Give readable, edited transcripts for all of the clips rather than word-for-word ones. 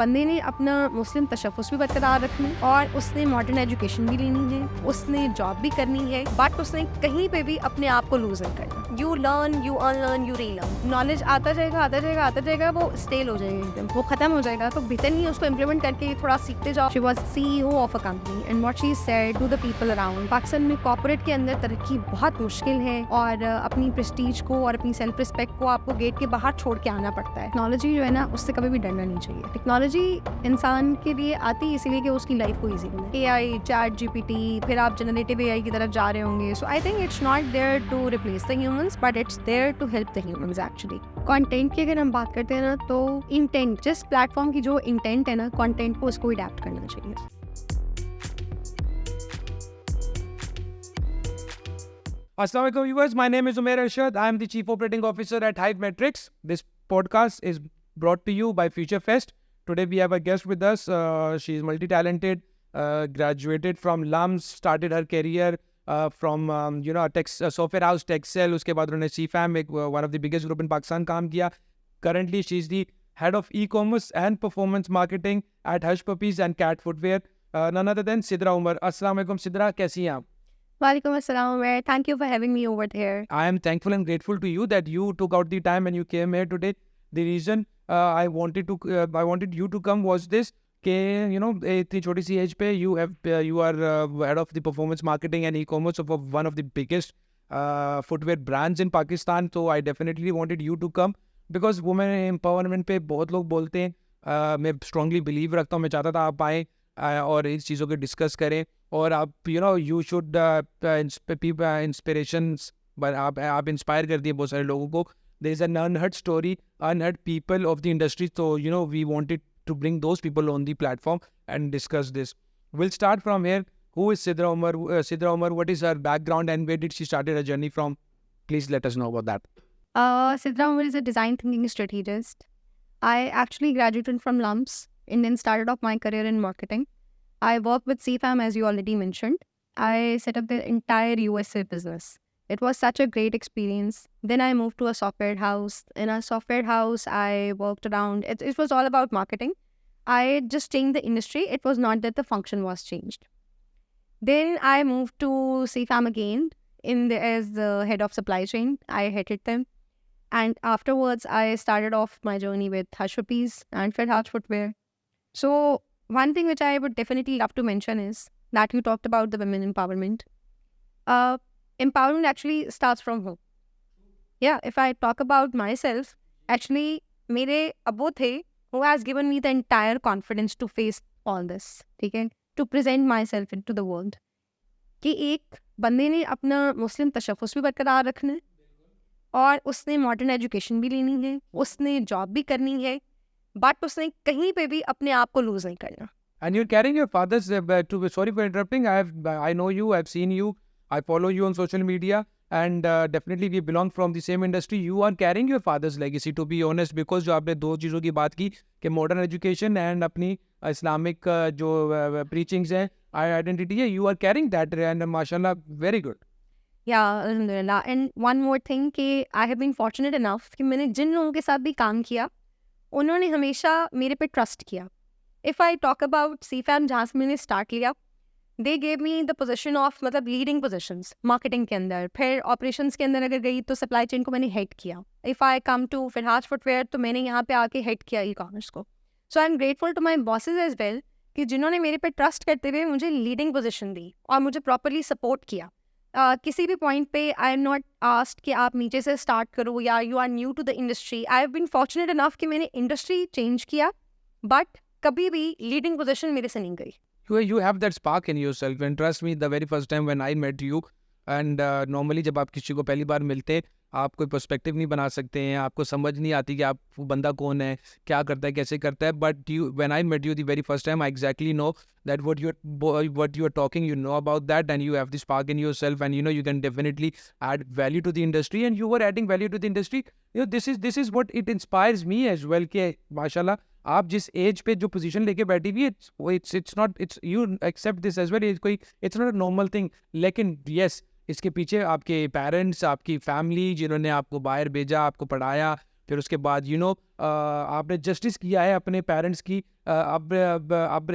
बंदे ने अपना मुस्लिम तशफ़्फ़ुस भी बरकरार रखना है और उसने मॉडर्न एजुकेशन भी लेनी है, उसने जॉब भी करनी है, बट उसने कहीं पे भी अपने आप को लूज नहीं करना। You learn, you unlearn, you relearn. Knowledge आता जाएगा, वो स्टेल हो जाएगा, एकदम वो खत्म हो जाएगा। तो बेहतर नहीं है उसको इम्प्लीमेंट करके थोड़ा सीखते जाओ। She was CEO of a company and what she said to the people around, Pakistan में कॉर्पोरेट के अंदर तरक्की बहुत मुश्किल है और अपनी प्रेस्टीज को और अपनी सेल्फ रिस्पेक्ट को आपको गेट के बाहर छोड़ के आना पड़ता है। टेक्नोलॉजी जो है ना, उससे कभी भी डरना नहीं चाहिए। टेक्नोलॉजी इंसान के लिए आती है इसीलिए कि उसकी लाइफ को ईजी बने। AI, ChatGPT, फिर आप जनरेटिव AI की तरफ जा रहे होंगे। So I think it's not there to replace the humans, but it's there to help the humans actually. Content की अगर हम बात करते हैं ना, तो इंटेंट, जिस प्लेटफॉर्म की जो इंटेंट है ना, कंटेंट को उसको अडैप्ट करना चाहिए। Assalamu alaikum viewers, my name is Umair Arshad. I am the Chief Operating Officer at Hive Metrics. This podcast is brought to you by FutureFest. Today we have a guest with us. She is multi-talented, graduated from LUMS, started her career from software house Texcel. उसके बाद उन्होंने CFAM, one of the biggest group in Pakistan, काम किया. Currently she is the head of e-commerce and performance marketing at Hush Puppies and Cat Footwear. None other than Sidra Umar. Assalamu alaikum Sidra, कैसी हैं आप? Walaikum assalam, Umair. Thank you for having me over here. I am thankful and grateful to you that you took out the time and you came here today. The reason I wanted you to come was this, कि इतनी छोटी सी as पे you are head of the performance marketing and e-commerce of one of the biggest footwear brands in Pakistan. So I definitely wanted you to come because women empowerment पे बहुत लोग बोलते हैं, मैं strongly believe रखता हूँ, मैं चाहता था आप आएँ और इस चीज़ों को डिस्कस करें और आप यू शुड इंस्पिरेशंस, आप इंस्पायर कर दिए बहुत सारे लोगों को. There is an unheard story, unheard people of the industry. तो we wanted to bring those people on the platform and discuss this. We'll start from here. Who is Sidra Umar? Sidra Umar, what is her background and where did she start her journey from? Please let us know about that. Sidra Umar is a design thinking strategist. I actually graduated from LUMS and then started off my career in marketing. I worked with CFAM, as you already mentioned. I set up the entire USA business. It was such a great experience. Then I moved to a software house. In a software house, I worked around. It was all about marketing. I just changed the industry. It was not that the function was changed. Then I moved to CFAM again as the head of supply chain. I hated them. And afterwards, I started off my journey with Hush Puppies and Hush Footwear. So one thing which I would definitely love to mention is that you talked about the women empowerment. Empowerment actually starts from home. Yeah, if I talk about myself, actually, मेरे अब्बू थे who has given me the entire confidence to face all this, ठीक है, to present myself into the world. कि एक बंदे ने अपना मुस्लिम तशफ़्फ़ुस भी बरकरार रखना है और उसने मॉडर्न एजुकेशन भी लेनी है, उसने जॉब भी करनी है, बट उसने कहीं पे भी अपने आप को लूज नहीं करना. And you're carrying your father's, sorry for interrupting, I know you, I've seen you, I follow you on social media, and definitely we belong from the same industry. You are carrying your father's legacy, to be honest, because जो आपने दो चीज़ों की बात की कि modern education and अपनी Islamic जो प्रीचिंग्स हैं, आइडेंटिटी है, you are carrying that and माशाल्लाह very good. Yeah, alhamdulillah. And one more thing कि I have been fortunate enough कि मैंने जिन लोगों के साथ भी काम किया, उन्होंने हमेशा मेरे पे ट्रस्ट किया. If I talk about CFAM, जहाँ से मैंने स्टार्ट लिया, they gave me the position of मतलब लीडिंग पोजिशंस मार्केटिंग के अंदर. फिर ऑपरेशंस के अंदर अगर गई तो सप्लाई चेन को मैंने हेड किया. इफ़ आई कम टू फिरहाज फुटवेयर, तो मैंने यहाँ पे आके हेड किया ई कॉमर्स को. So I am grateful to my bosses as well कि जिन्होंने मेरे पे ट्रस्ट करते हुए मुझे लीडिंग पोजिशन दी और मुझे प्रॉपरली सपोर्ट किया. किसी भी पॉइंट पे आई एम नॉट आस्क्ड कि आप नीचे से स्टार्ट करो या you are new to the industry. I have been fortunate enough कि मैंने इंडस्ट्री चेंज किया, बट कभी भी लीडिंग पोजीशन मेरे से नहीं गई. You have that spark in yourself, and trust me, the very first time when I met you, and normally जब आप किसी को पहली बार मिलते हैं, आप कोई पर्सपेक्टिव नहीं बना सकते हैं, आपको समझ नहीं आती कि आप वो बंदा कौन है, क्या करता है, कैसे करता है. But when I met you the very first time, I exactly know that what you're talking, you know about that, and you have the spark in yourself, and you can definitely add value to the industry, and you were adding value to the industry. This is what it inspires me as well. कि माशाल्लाह आप जिस as पे जो position लेके बैठी हुई है, it's you accept this as well, it's not a normal thing. लेकिन यस, इसके पीछे आपके पेरेंट्स, आपकी फैमिली जिन्होंने आपको बाहर भेजा, आपको पढ़ाया, फिर उसके बाद आपने जस्टिस किया है अपने पेरेंट्स की अब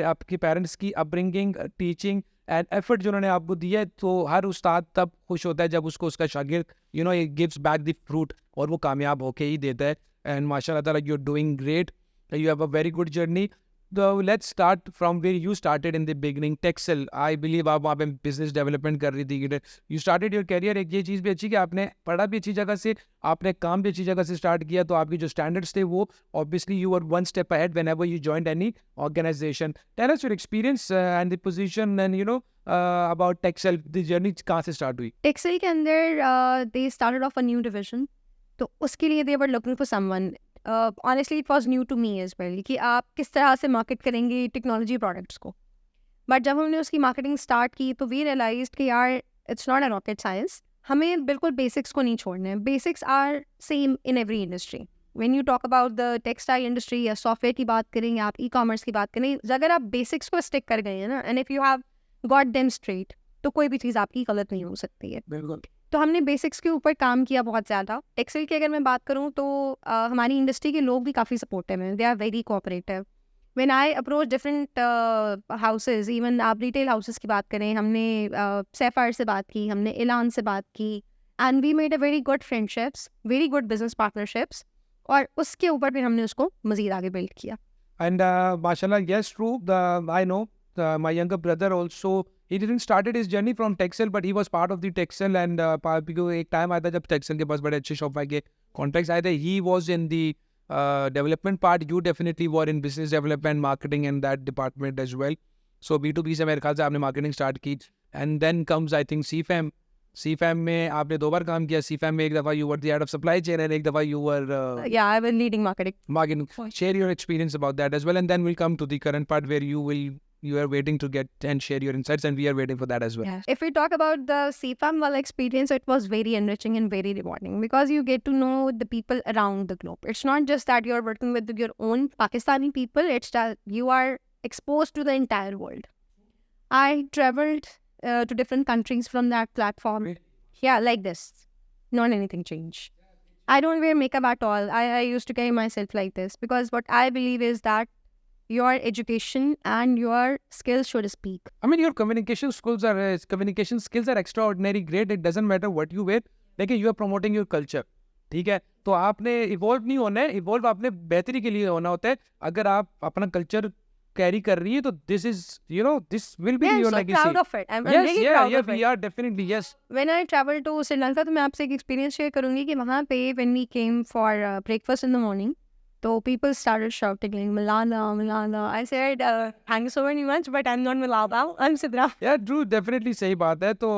आपके पेरेंट्स की अपब्रिंगिंग, टीचिंग एंड एफर्ट जो उन्होंने आपको दिया है, तो हर उस्ताद तब खुश होता है जब उसको उसका शागिर्द it gives back the fruit, और वो कामयाब होके ही देता है. एंड माशाल्लाह ताला you're doing great, you have a very good journey. So let's start from where you started in the beginning. Texel, I believe आप वहाँ पे business development कर रही थी. You started your career. एक ये चीज़ भी अच्छी कि आपने पढ़ा भी अच्छी जगह से, आपने काम भी अच्छी जगह से स्टार्ट किया, तो आपके जो standards थे वो obviously you were one step ahead whenever you joined any organization. Tell us your experience and the position and about Texel, the journey कहाँ से start हुई? टेक्सटाइल के अंदर they started off a new division, तो उसके लिए they were looking for someone. Honestly it was new to me as well कि आप किस तरह से मार्केट करेंगे टेक्नोलॉजी प्रोडक्ट्स को. बट जब हमने उसकी मार्केटिंग स्टार्ट की तो वी रियलाइज्ड कि यार it's not a rocket science, हमें बिल्कुल बेसिक्स को नहीं छोड़ना है. Basics are same in every industry. When you talk about the textile industry या सॉफ्टवेयर की बात करें या आप ई कॉमर्स की बात करें, अगर आप बेसिक्स को स्टिक कर गए हैं ना, and if you have got them straight, तो कोई भी चीज़ आपकी गलत नहीं हो सकती है. बिल्कुल. तो हमने बेसिक्स के ऊपर काम किया बहुत ज़्यादा. टेक्सटाइल की अगर मैं बात करूँ तो हमारी इंडस्ट्री के लोग भी काफ़ी सपोर्टिव हैं. They are very cooperative. When I approach different houses, even आप रिटेल हाउसेज की बात करें, हमने सैफायर से बात की, हमने एलान से बात की, and we made a very good friendships, very good business partnerships, और उसके ऊपर फिर हमने उसको मज़ीद आगे बिल्ड किया. And mashallah, yes, true. I know my younger brother also, he didn't started his journey from Texel, but he was part of the Texel. And एक टाइम आया था जब Texel के पास बड़े अच्छे Shopify के कॉन्ट्रैक्ट्स आए थे. He was in the development part. You definitely were in business development, marketing and that department as well. So B2B से मेरे ख्याल से आपने मार्केटिंग स्टार्ट की. And then comes I think CFAM. CFAM में आपने 2 बार काम किया. CFAM में एक दफ़ा you were the head of supply chain and एक दफ़ा you were Yeah, I was leading marketing. marketing. Share your experience about that as well, and then we'll come to the current part where you are waiting to get and share your insights, and we are waiting for that as well. Yeah. If we talk about the CFAM wala experience, it was very enriching and very rewarding because you get to know the people around the globe. It's not just that you're working with your own Pakistani people, it's that you are exposed to the entire world. I traveled to different countries from that platform. Really? Yeah, like this. Not anything changed. I don't wear makeup at all. I used to carry myself like this because what I believe is that your education and your skills should speak. I mean, your communication skills are extraordinary great. It doesn't matter what you wear. लेकिन you are promoting your culture. ठीक है, तो आपने evolve नहीं होना है. Evolve आपने बेहतरी के लिए होना होता है. अगर आप अपना कल्चर कैरी कर रही है तो this will be your so legacy. proud of it. I'm Yes, really yeah, proud yeah, of we it. are definitely, yes. When I traveled to Sri Lanka, तो मैं आपसे एक एक्सपीरियंस शेयर करूंगी कि वहाँ पे when we came for breakfast in the morning, so people started shouting like Malala, Malala. I said, thank you so very much, but I'm not Malala. I'm Sidra. Yeah, true, definitely सही बात है. तो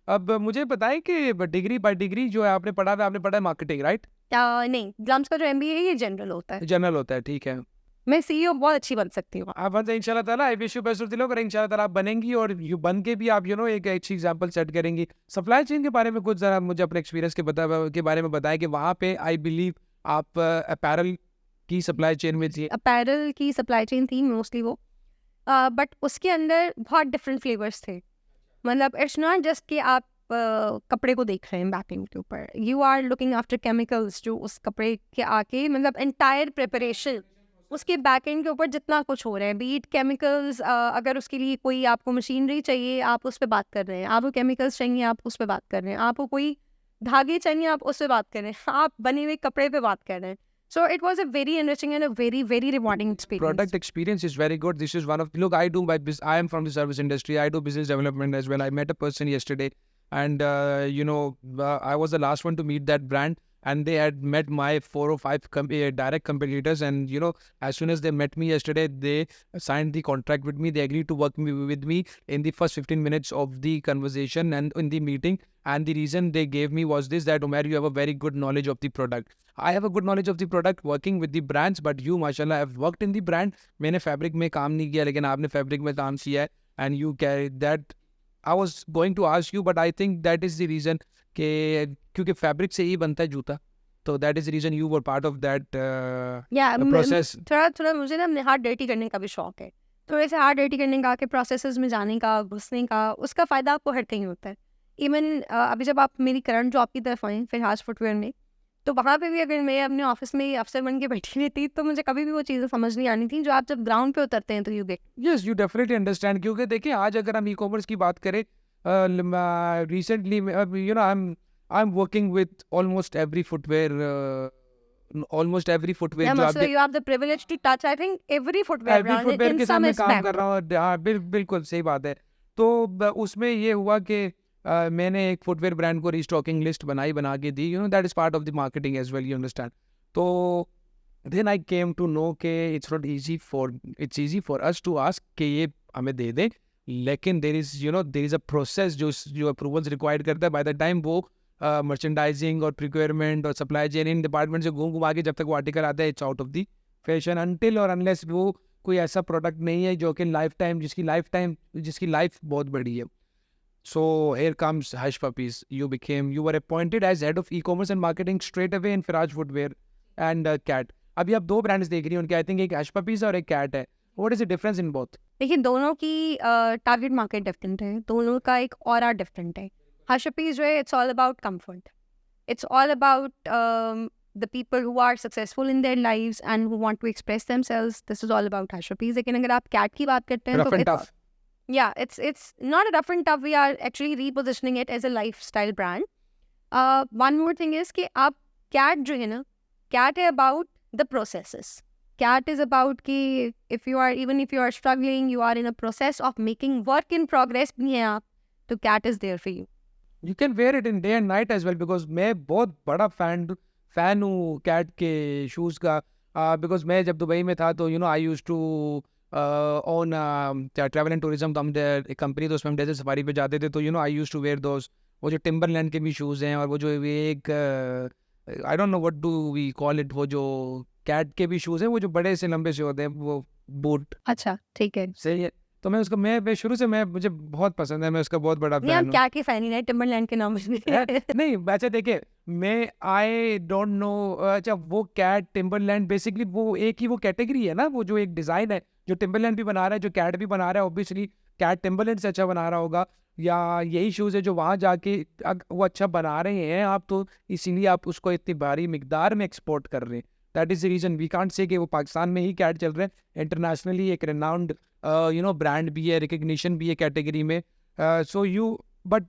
अब मुझे बताएं कि degree by degree जो है आपने पढ़ा है, आपने पढ़ा है मार्केटिंग, राइट? नहीं, ग्लम्स का जो MBA है ये जनरल होता है. जनरल होता है, ठीक है. मैं CEO बहुत अच्छी बन सकती हूँ. आप बन इंशाल्लाह ताला. I wish you best of the luck, और इंशाल्लाह ताला आप बनेंगी और यू बन के भी आप एक अच्छी एग्जांपल सेट करेंगी. सप्लाई चेन के बारे में कुछ जरा मुझे अपने एक्सपीरियंस के बारे में बताएं कि वहाँ पे आई बिलीव आप अपैरल की सप्लाई चेन में थी. अपैरल की सप्लाई चेन थी मोस्टली वो, बट उसके अंदर बहुत डिफरेंट फ्लेवर्स थे. मतलब इट्स नॉट जस्ट कि आप कपड़े को देख रहे हैं बैकिंग के ऊपर, you are looking after chemicals जो उस कपड़े के आके, मतलब एंटायर प्रिपरेशन उसके बैक एंड के ऊपर जितना कुछ हो रहा है, बीट केमिकल्स, अगर उसके लिए कोई आपको मशीनरी चाहिए आप उस पर बात कर रहे हैं, आपको केमिकल्स चाहिए आप उस पर बात कर रहे हैं, आपको कोई धागे चाहिए आप उस पर बात कर रहे हैं, आप बने हुए कपड़े पे बात कर रहे हैं. So it was a very enriching and a very, very rewarding experience. Product experience is very good. This is one of, look, I am from the service industry. I do business development as well. I met a person yesterday and, I was the last one to meet that brand. And they had met my 4 or 5 direct competitors. And, as soon as they met me yesterday, they signed the contract with me. They agreed to work with me in the first 15 minutes of the conversation and in the meeting. And the reason they gave me was this, that Umair, you have a very good knowledge of the product. I have a good knowledge of the product working with the brands, but you, mashallah, have worked in the brand. मैंने fabric में काम नहीं किया, लेकिन आपने fabric में काम किया है. And you carry that. I was going to ask you, but I think that is the reason कि क्योंकि fabric से ही बनता है जूता. So that is the reason you were part of that process. थोड़ा मुझे ना हाथ डर्टी करने का भी शौक है. थोड़े से हाथ डर्टी करने का, के प्रोसेसेस में जाने का, घुसने का, उसका फ़ायदा आपको हर कहीं होता है. इवन अभी जब आप मेरी करंट जॉब की तरफ आएँ फिर हाज फुटवेयर में, तो वहाँ पे भी अगर मैं अपने ऑफिस में अफसर बन के बैठी रहती तो मुझे कभी भी वो चीज़ें समझ नहीं आनी थी जो आप जब ग्राउंड पे उतरते हैं तो you get. Yes, you definitely understand, क्योंकि देखिए आज अगर हम ई कॉमर्स की बात करें, recently I am working with almost every footwear Yeah, जो आप so you have the privilege to touch, I think, every footwear every brand footwear in के साथ some मैं काम aspect. कर रहा हूँ। हाँ, बिल्कुल सही बात है। तो उसमें ये हुआ कि मैंने एक फुटवेयर ब्रांड को रीस्टॉकिंग लिस्ट बना के दी, that is part of the marketing as well, you understand. तो then I came to know के it's easy for us to ask कि ये हमें दे दें, लेकिन देर इज अ प्रोसेस जो अप्रूवल्स रिक्वायर्ड करता है। बाय द टाइम वो मर्चेंडाइजिंग और प्रिक्योरमेंट और सप्लाई चेन इन डिपार्टमेंट से घूम के जब तक वो आर्टिकल आता है, it's out of the fashion until और अनलेस वो कोई ऐसा प्रोडक्ट नहीं है जो कि जिसकी लाइफ बहुत बड़ी है। So here comes Hush Puppies. You were appointed as head of e-commerce and marketing straight away in Firaj Footwear and Cat. अभी आप 2 ब्रांड्स देख रही हैं उनके, आई थिंक एक Hush Puppies और एक Cat है। What is the difference in both? देखिए दोनों की टारगेट मार्केट डिफरेंट है, दोनों का एक ऑरा डिफरेंट है। Hush Puppies जो है it's all about comfort, it's all about the people who are successful in their lives and who want to express themselves. This is all about Hush Puppies. लेकिन अगर आप Cat की बात करते हैं Rough तो and tough. yeah, it's not a rough and tough. We are actually repositioning it as a lifestyle brand. One more thing is कि आप Cat जो है ना, Cat है about the processes. Cat is about कि if you are struggling, you are in a process of making work in progress भी हैं आप, तो Cat is there for you. You can wear it in day and night as well, because मैं बहुत बड़ा fan हूँ cat के shoes का, बिकॉज मैं जब दुबई में था तो I used to on travel and tourism, तो हम एक कंपनी, तो उसमें हम डेजर्ट सफारी पे जाते थे, तो आई यूज टू वेयर दोस। वो जो टिम्बरलैंड के भी शूज़ हैं, और वो जो एक I don't know what do we call it, वो जो कैट के भी शूज़ हैं, वो जो बड़े से लंबे से होते हैं, वो बूट। अच्छा ठीक है, सही है। तो मैं शुरू से मुझे बहुत पसंद है, मैं उसका बहुत बड़ा नहीं फैन आप हूँ। क्या के फैन ही नहीं, टिम्बरलैंड के नाम से नहीं अच्छा देखिए, मैं आई डोंट नो, अच्छा वो कैट टिम्बरलैंड बेसिकली वो एक ही वो कैटेगरी है ना, वो जो एक डिज़ाइन है, जो टिम्बरलैंड भी बना रहा है, जो कैट भी बना रहा है, ऑब्वियसली कैट टिम्बरलैंड से अच्छा बना रहा होगा, या यही शूज़ है जो वहाँ जाके वो अच्छा बना रहे हैं आप, तो इसीलिए आप उसको इतनी भारी मिकदार में एक्सपोर्ट कर रहे हैं। That is the reason we can't say कि वो पाकिस्तान में ही कैट चल रहे हैं, इंटरनेशनली एक रेनाउंड ब्रांड भी है, रिकग्निशन भी है कैटेगरी में। But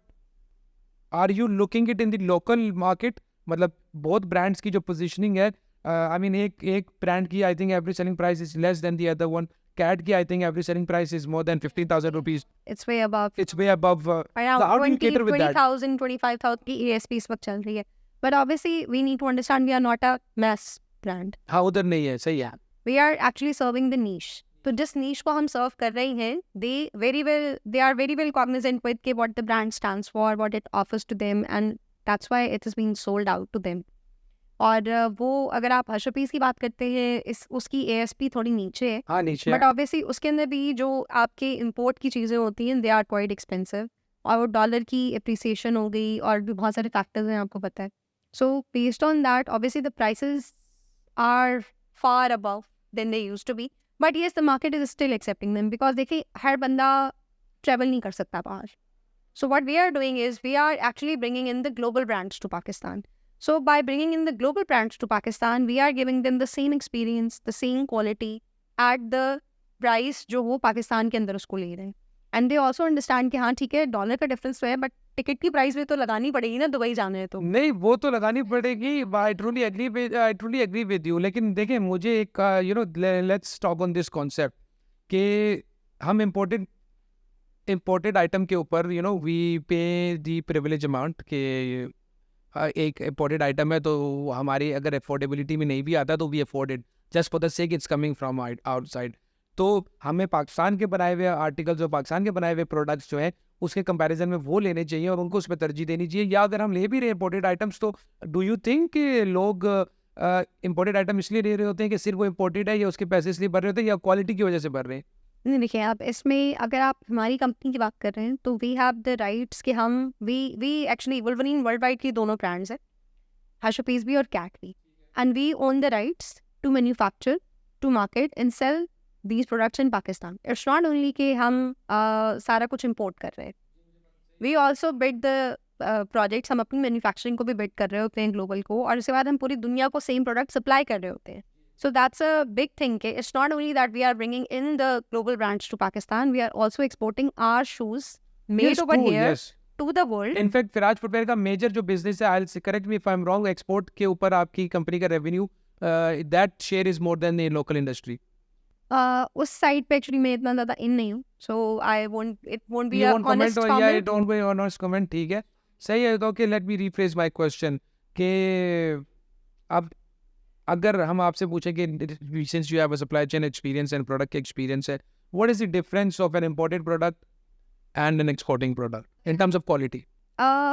are you looking it in the local market? मतलब बहुत ब्रांड्स की जो पोजीशनिंग है, आई मीन एक ब्रांड की I think average selling price is less than the other one. Cat की I think average selling price is more than 15,000 rupees. It's way above. It's way above. Around So how do you 20, cater with that? 20,000, 25,000 की ASP इस वक्त चल रही है। But obviously we need to understand we are not a mass brand. हाँ उधर नहीं है, सही है। We are actually serving the niche. तो जिस niche को हम सर्व कर रहे हैं, they are very well cognizant with कि what the brand stands for, what it offers to them, and that's why it is being sold out to them. और वो अगर आप Hush Puppies की बात करते हैं, उसकी ASP थोड़ी नीचे है, हाँ नीचे बट ऑब्वियसली उसके अंदर भी जो आपके इंपोर्ट की चीज़ें होती हैं, दे आर क्वाइट एक्सपेंसिव, और वो डॉलर की अप्रिसिएशन हो गई और भी बहुत सारे फैक्टर्स हैं, आपको पता है। So based on that obviously the prices are far above than they used to be, but yes the market is still accepting them, because देखिए हर बंदा ट्रैवल नहीं कर सकता बाहर। So what we are doing is we are actually bringing in the global brands to Pakistan. So by bringing in the global brands to Pakistan, we are giving them the same experience, the same quality at the price जो वो पाकिस्तान के अंदर उसको ले रहे हैं. And they also understand कि हाँ ठीक है डॉलर का डिफरेंस तो है, बट टिकट की प्राइस भी तो लगानी पड़ेगी ना, दुबई जाना है तो। नहीं वो तो लगानी पड़ेगी, I truly agree with you. लेकिन देखें मुझे एक let's talk on this concept कि हम इम्पोर्टेड आइटम के ऊपर वी पे दी प्रिविलेज अमाउंट के एक इम्पोर्टेड आइटम है, तो हमारी अगर अफोर्डेबिलिटी में नहीं भी आता तो we afford it just for the sake it's coming from outside. तो हमें पाकिस्तान के बनाए हुए आर्टिकल्स और पाकिस्तान के बनाए हुए प्रोडक्ट्स जो हैं उसके कंपैरिजन में वो लेने चाहिए और उनको उसमें तरजीह देनी चाहिए। या अगर हम ले भी रहे इम्पोर्टेड आइटम्स, तो डू यू थिंक कि लोग इम्पोर्टेड आइटम इसलिए ले रहे होते हैं कि सिर्फ वो इम्पोर्टेड है, या उसके पैसे इसलिए भर रहे होते हैं, या क्वालिटी की वजह से भर रहे हैं? नहीं देखिए, आप इसमें अगर आप हमारी कंपनी की बात कर रहे हैं तो वी हैव द राइट्स कि हम वी एक्चुअली वुल्वरीन वर्ल्ड वाइड की दोनों ब्रांड्स हैं, Hush Puppies भी और कैट भी, and we own the rights to manufacture, to market and sell these products in Pakistan. It's not only कि हम सारा कुछ इम्पोर्ट कर रहे हैं, we also bid the projects हम अपनी मैन्युफैक्चरिंग को भी बिल्ड कर रहे होते हैं ग्लोबल को, और उसके बाद हम पूरी दुनिया को सेम प्रोडक्ट सप्लाई कर रहे होते हैं. So that's a big thing. It's not only that we are bringing in the global brands to Pakistan, we are also exporting our shoes made Yes, over true, here yes. to the world. In fact Firaz footwear का major जो business है, आई correct me if I am wrong, export के ऊपर आपकी company का revenue that share is more then the local industry. उस side पे actually मैं इतना ज़्यादा इन नहीं हूँ, so it won't be You a won't comment honest or yeah, comment. don't be honest comment. ठीक है, सही है. तो okay, let me rephrase my question कि अब अगर हम आपसे पूछें कि since you have a supply chain experience and product experience है, what is the difference of an imported product and an exporting product in terms of quality?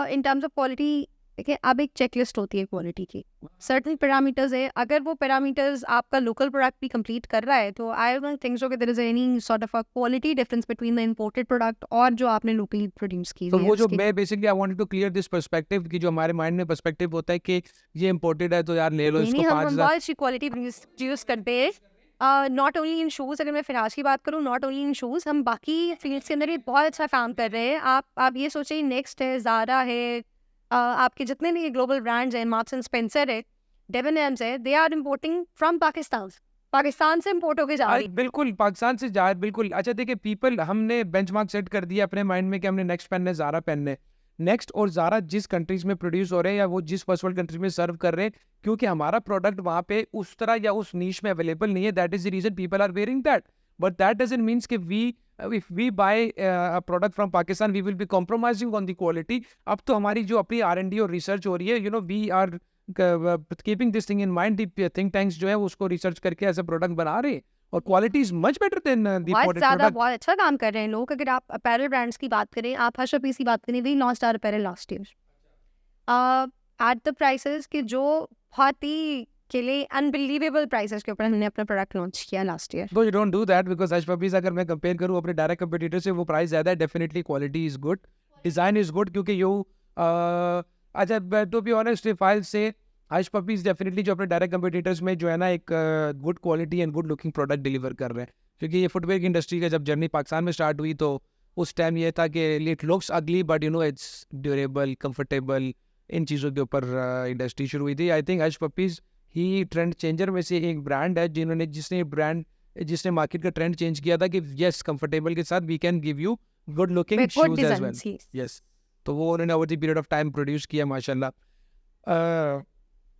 In terms of quality, देखिए अब एक चेकलिस्ट होती है quality की, certain parameters है. अगर वो पैरामीटर्स आपका लोकल प्रोडक्ट भी कंप्लीट कर रहा है तो आई डोंट थिंक सो कि there is any sort of a quality difference between the imported product और जो आपने लोकली प्रोड्यूस की तो हुई है वो जो उसकी. मैं basically I wanted to clear this perspective कि जो हमारे माइंड में पर्सपेक्टिव होता है कि ये इंपोर्टेड है तो यार ले लो नहीं इसको नहीं, हम 5,000. बहुत अच्छी क्वालिटी प्रोड्यूस करते हैं. नॉट ओनली इन शूज़, अगर मैं फिराज की बात करूँ, नॉट ओनली इन शूज़, हम बाकी फील्ड्स के अंदर भी बहुत अच्छा काम कर रहे हैं. आप ये सोचिए, नेक्स्ट है, ज़ारा है, आपके जितने भी ग्लोबल ब्रांड्स हैं, मार्क्स एंड स्पेंसर है, डेवन एम्स है, they are importing from Pakistan से इम्पोर्ट होके जा रही. बिल्कुल पाकिस्तान से जा बिल्कुल. अच्छा देखिए, पीपल हमने बेंचमार्क सेट कर दिया अपने माइंड में कि हमने नेक्स्ट पहनना है, ज़ारा पहनना है. नेक्स्ट और ज़ारा जिस कंट्रीज में प्रोड्यूस हो रहे हैं या वो जिस फर्स्ट वर्ल्ड कंट्री में सर्व कर रहे हैं, क्योंकि हमारा प्रोडक्ट वहाँ पे उस तरह या उस नीश में अवेलेबल नहीं है, that is the reason people are wearing that. But that doesn't means कि we if we buy a product from Pakistan we will be compromising on the quality. अब तो हमारी जो अपनी R&D और रिसर्च हो रही है, we are keeping this thing in mind. The think tanks जो है उसको रिसर्च करके ऐसा प्रोडक्ट बना रहे हैं और quality is much better than the बहुत इंपोर्टेड ज़्यादा प्रोडक्ट. बहुत अच्छा काम कर रहे हैं लोग. अगर आप अपैरल ब्रांड्स की बात करें, आप हर्ष पीस की बात करें, we launched our apparel last year at the prices कि जो बहुत ही के लिए अनबिलीवेबल प्राइसेस के ऊपर हमने अपना प्रोडक्ट लॉन्च किया last year. No, you don't do that because Hush Puppies अगर मैं कंपेयर करूँ अपने डायरेक्ट कंपटीटर से, वो प्राइस ज़्यादा है. Definitely quality is good, design is good, क्योंकि अच्छा to be honest if I say Hush Puppies definitely जो अपने डायरेक्ट कंपटीटर्स में जो है ना एक good quality and good looking product deliver कर रहे हैं. क्योंकि ये फुटवेयर की इंडस्ट्री का जब जर्नी पाकिस्तान में स्टार्ट हुई तो उस टाइम ये था कि it looks ugly but it's durable, comfortable, इन चीज़ों के ऊपर इंडस्ट्री शुरू हुई थी. आई थिंक Hush Puppies ही ट्रेंड चेंजर में से एक ब्रांड है जिसने मार्केट का ट्रेंड चेंज किया था कि यस, कंफर्टेबल के साथ we can give you good looking With good shoes as well. designs, yes. Yes, तो वो उन्होंने over the period of time produce किया माशाल्लाह.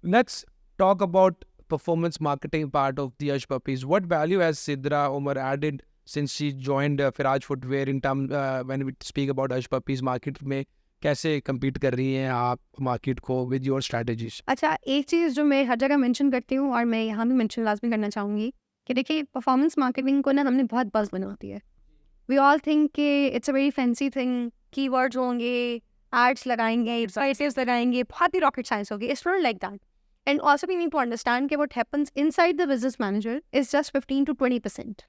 Let's talk about performance marketing part of the Hush Puppies. What value has Sidra Umar added since she joined Firaj Footwear in terms when we speak about Hush Puppies market में कैसे compete कर रही हैं आप market को with your strategies? अच्छा, एक चीज़ जो मैं हर जगह मेंशन करती हूँ और मैं यहाँ भी मेंशन लाजमी करना चाहूँगी कि देखिए, परफॉर्मेंस मार्केटिंग को ना हमने बहुत बज़ बना दिया है. वी ऑल थिंक कि it's a very fancy thing, keywords होंगे, एड्स लगाएंगे, प्राइसेस लगाएंगे, बहुत ही रॉकेट साइंस होगी. It's not like that. And also we need to understand कि what happens inside the business manager is just 15 to 20%.